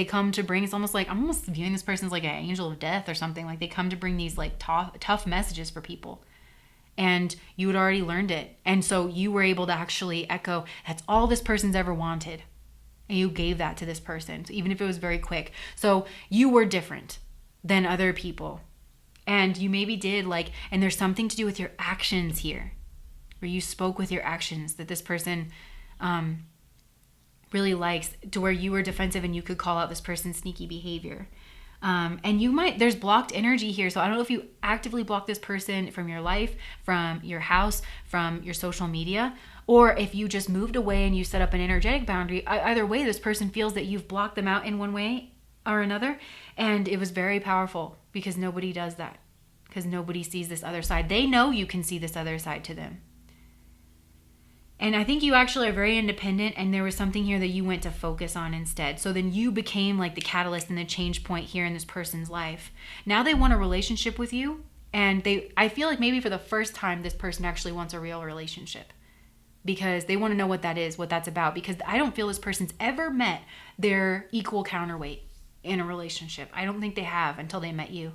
come to bring, it's almost like, I'm almost viewing this person as like an angel of death or something. Like they come to bring these like tough messages for people. And you had already learned it. And so you were able to actually echo, that's all this person's ever wanted. And you gave that to this person, so even if it was very quick. So you were different than other people. And you maybe did like, and there's something to do with your actions here, where you spoke with your actions that this person really likes, to where you were defensive and you could call out this person's sneaky behavior. And there's blocked energy here. So I don't know if you actively block this person from your life, from your house, from your social media, or if you just moved away and you set up an energetic boundary. Either way, this person feels that you've blocked them out in one way or another. And it was very powerful, because nobody does that, because nobody sees this other side. They know you can see this other side to them. And I think you actually are very independent, and there was something here that you went to focus on instead. So then you became like the catalyst and the change point here in this person's life. Now they want a relationship with you, and I feel like maybe for the first time this person actually wants a real relationship, because they want to know what that is, what that's about, because I don't feel this person's ever met their equal counterweight in a relationship. I don't think they have until they met you,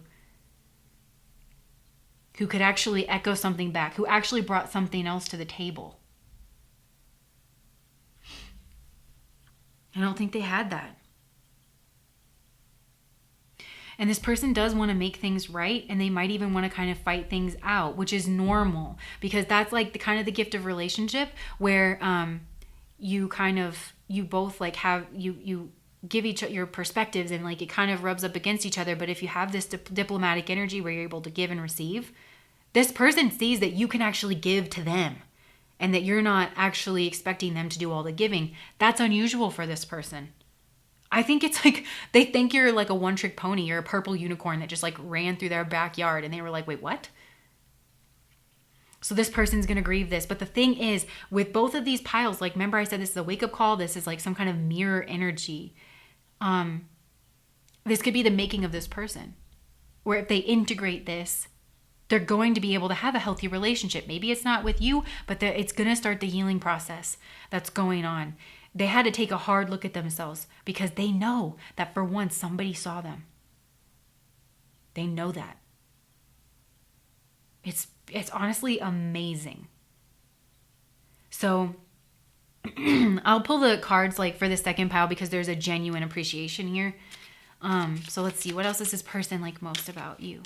who could actually echo something back, who actually brought something else to the table. I don't think they had that. And this person does want to make things right, and they might even want to kind of fight things out, which is normal, because that's like the kind of the gift of relationship, where you both like have, you give each other your perspectives, and like it kind of rubs up against each other. But if you have this diplomatic energy where you're able to give and receive, this person sees that you can actually give to them, and that you're not actually expecting them to do all the giving. That's unusual for this person. I think it's like they think you're like a one-trick pony. You're a purple unicorn that just like ran through their backyard, and they were like, wait, what? So this person's going to grieve this. But the thing is, with both of these piles, like remember I said this is a wake-up call. This is like some kind of mirror energy. This could be the making of this person, where if they integrate this, they're going to be able to have a healthy relationship. Maybe it's not with you, but it's going to start the healing process that's going on. They had to take a hard look at themselves, because they know that for once somebody saw them. They know that. It's honestly amazing. So I'll pull the cards like for the second pile, because there's a genuine appreciation here. So let's see, what else is this person like most about you?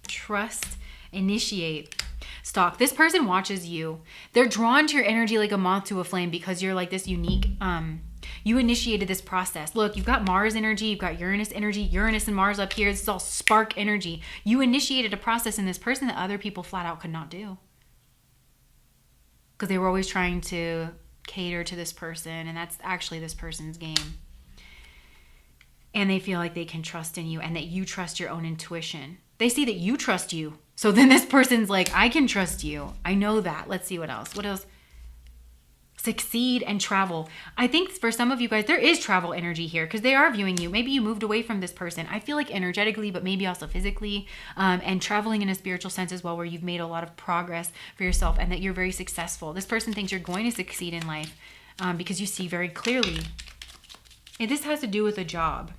Trust, initiate, stalk. This person watches you. They're drawn to your energy like a moth to a flame, because you're like this unique, you initiated this process. Look, you've got Mars energy, you've got Uranus energy, Uranus and Mars up here. This is all spark energy. You initiated a process in this person that other people flat out could not do, because they were always trying to cater to this person, and that's actually this person's game. and they feel like they can trust in you and that you trust your own intuition. They see that you trust you. So then this person's like, I can trust you. I know that. Let's see what else. What else? Succeed and travel. I think for some of you guys, there is travel energy here because they are viewing you. Maybe you moved away from this person. I feel like energetically, but maybe also physically, and traveling in a spiritual sense as well, where you've made a lot of progress for yourself and that you're very successful. This person thinks you're going to succeed in life because you see very clearly. And this has to do with a job.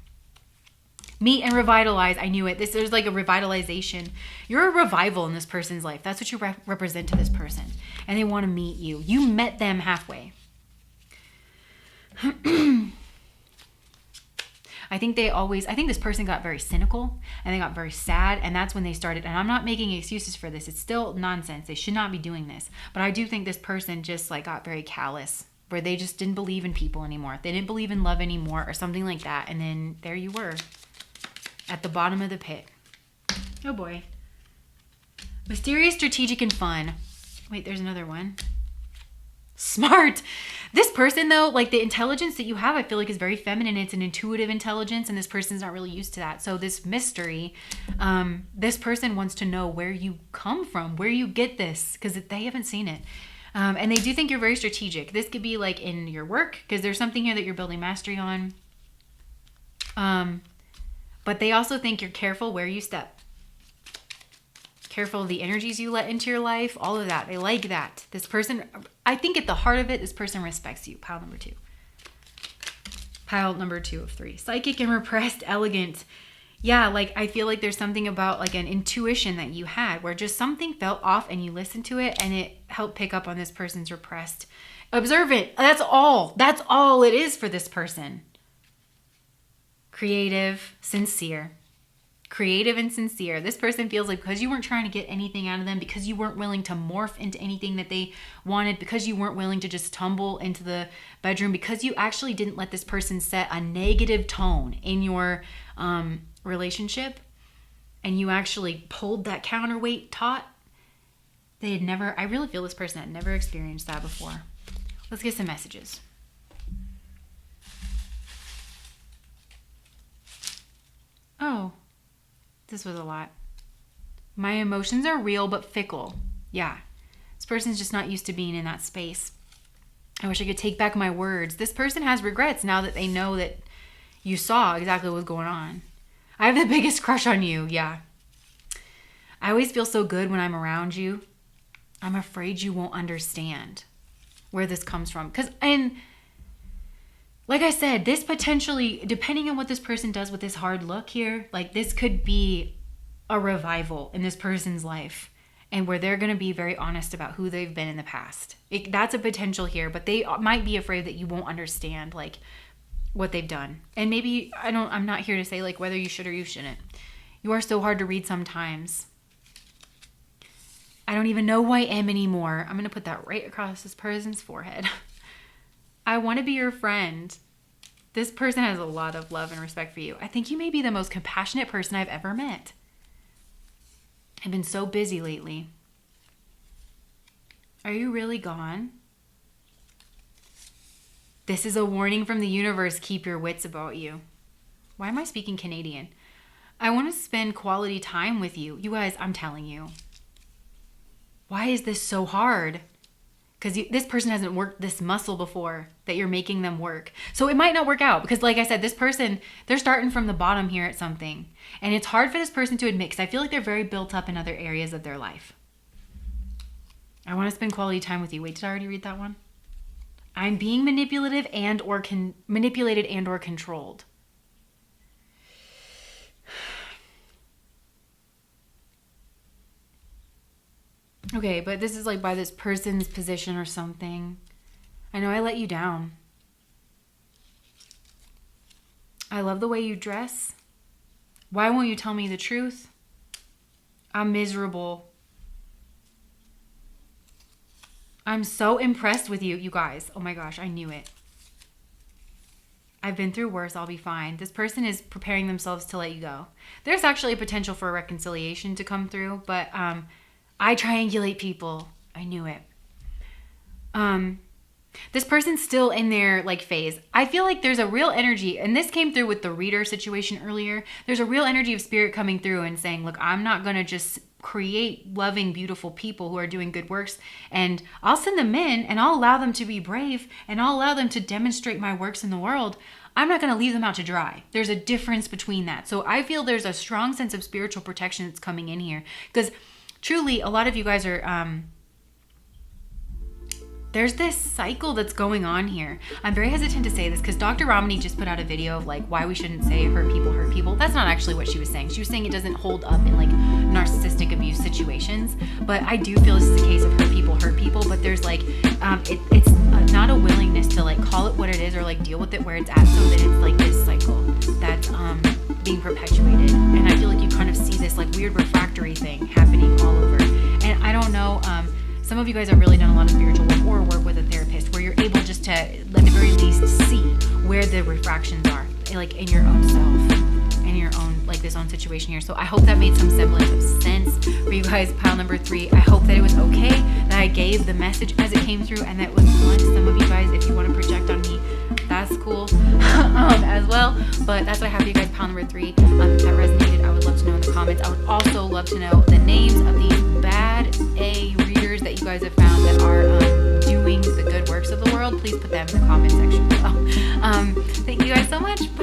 Meet and revitalize. I knew it. There's like a revitalization. You're a revival in this person's life. That's what you represent to this person. And they want to meet you. You met them halfway. I think this person got very cynical and they got very sad. And that's when they started. And I'm not making excuses for this. It's still nonsense. They should not be doing this. But I do think this person just like got very callous, where they just didn't believe in people anymore. They didn't believe in love anymore or something like that. And then there you were. At the bottom of the pit. Oh boy. Mysterious, strategic, and fun. Wait, there's another one. Smart. This person though, like the intelligence that you have, I feel like is very feminine. It's an intuitive intelligence and this person's not really used to that. So this mystery, this person wants to know where you come from, where you get this, because they haven't seen it. And they do think you're very strategic. This could be like in your work, because there's something here that you're building mastery on. But they also think you're careful where you step. Careful of the energies you let into your life. All of that. They like that. This person, I think at the heart of it, this person respects you. Pile number 2. Pile number 2 of 3. Psychic and repressed, elegant. Yeah, like I feel like there's something about like an intuition that you had where just something felt off and you listened to it and it helped pick up on this person's repressed. Observant. That's all. That's all it is for this person. Creative, sincere. Creative and sincere. This person feels like because you weren't trying to get anything out of them, because you weren't willing to morph into anything that they wanted, because you weren't willing to just tumble into the bedroom, because you actually didn't let this person set a negative tone in your relationship, and you actually pulled that counterweight taut, I really feel this person had never experienced that before. Let's get some messages. Oh, this was a lot. My emotions are real but fickle. Yeah, this person's just not used to being in that space. I wish I could take back my words. This person has regrets now that they know that you saw exactly what was going on. I have the biggest crush on you. Yeah. I always feel so good when I'm around you. I'm afraid you won't understand where this comes from. Like I said, this potentially, depending on what this person does with this hard look here, like this could be a revival in this person's life and where they're going to be very honest about who they've been in the past. That's a potential here, but they might be afraid that you won't understand like what they've done. And maybe, I'm not here to say like whether you should or you shouldn't. You are so hard to read sometimes. I don't even know who I am anymore. I'm going to put that right across this person's forehead. I want to be your friend. This person has a lot of love and respect for you. I think you may be the most compassionate person I've ever met. I've been so busy lately. Are you really gone? This is a warning from the universe. Keep your wits about you. Why am I speaking Canadian? I want to spend quality time with you. You guys, I'm telling you. Why is this so hard? Because this person hasn't worked this muscle before that you're making them work. So it might not work out because like I said, this person, they're starting from the bottom here at something. And it's hard for this person to admit because I feel like they're very built up in other areas of their life. I want to spend quality time with you. Wait, did I already read that one? I'm being manipulated and or controlled. Okay, but this is like by this person's position or something. I know I let you down. I love the way you dress. Why won't you tell me the truth? I'm miserable. I'm so impressed with you, you guys. Oh my gosh, I knew it. I've been through worse. I'll be fine. This person is preparing themselves to let you go. There's actually a potential for a reconciliation to come through, but I triangulate people. I knew it. This person's still in their like phase. I feel like there's a real energy, and this came through with the reader situation earlier. There's a real energy of spirit coming through and saying, look, I'm not going to just create loving, beautiful people who are doing good works, and I'll send them in and I'll allow them to be brave and I'll allow them to demonstrate my works in the world. I'm not going to leave them out to dry. There's a difference between that. So I feel there's a strong sense of spiritual protection that's coming in here, because truly a lot of you guys are there's this cycle that's going on here. I'm very hesitant to say this because Dr. Romney just put out a video of like why we shouldn't say hurt people. That's not actually what she was saying. She was saying it doesn't hold up in like narcissistic abuse situations. But I do feel this is the case of hurt people. But there's like, it's not a willingness to like call it what it is or like deal with it where it's at, so that it's like this cycle that's being perpetuated. And I feel like you kind of see this like weird refractory thing happening all over. And I don't know, some of you guys have really done a lot of spiritual work or work with a therapist where you're able just to, at the very least, see where the refractions are, like in your own self, in your own, like this own situation here. So I hope that made some semblance of sense for you guys. Pile number 3, I hope that it was okay that I gave the message as it came through and that was blunt. Some of you guys, if you want to project on me, that's cool as well. But that's what I have for you guys. Pile number 3, if that resonated, I would love to know in the comments. I would also love to know the names of these bad A readers that you guys have found that are doing the good works of the world. Please put them in the comment section below. Thank you guys so much.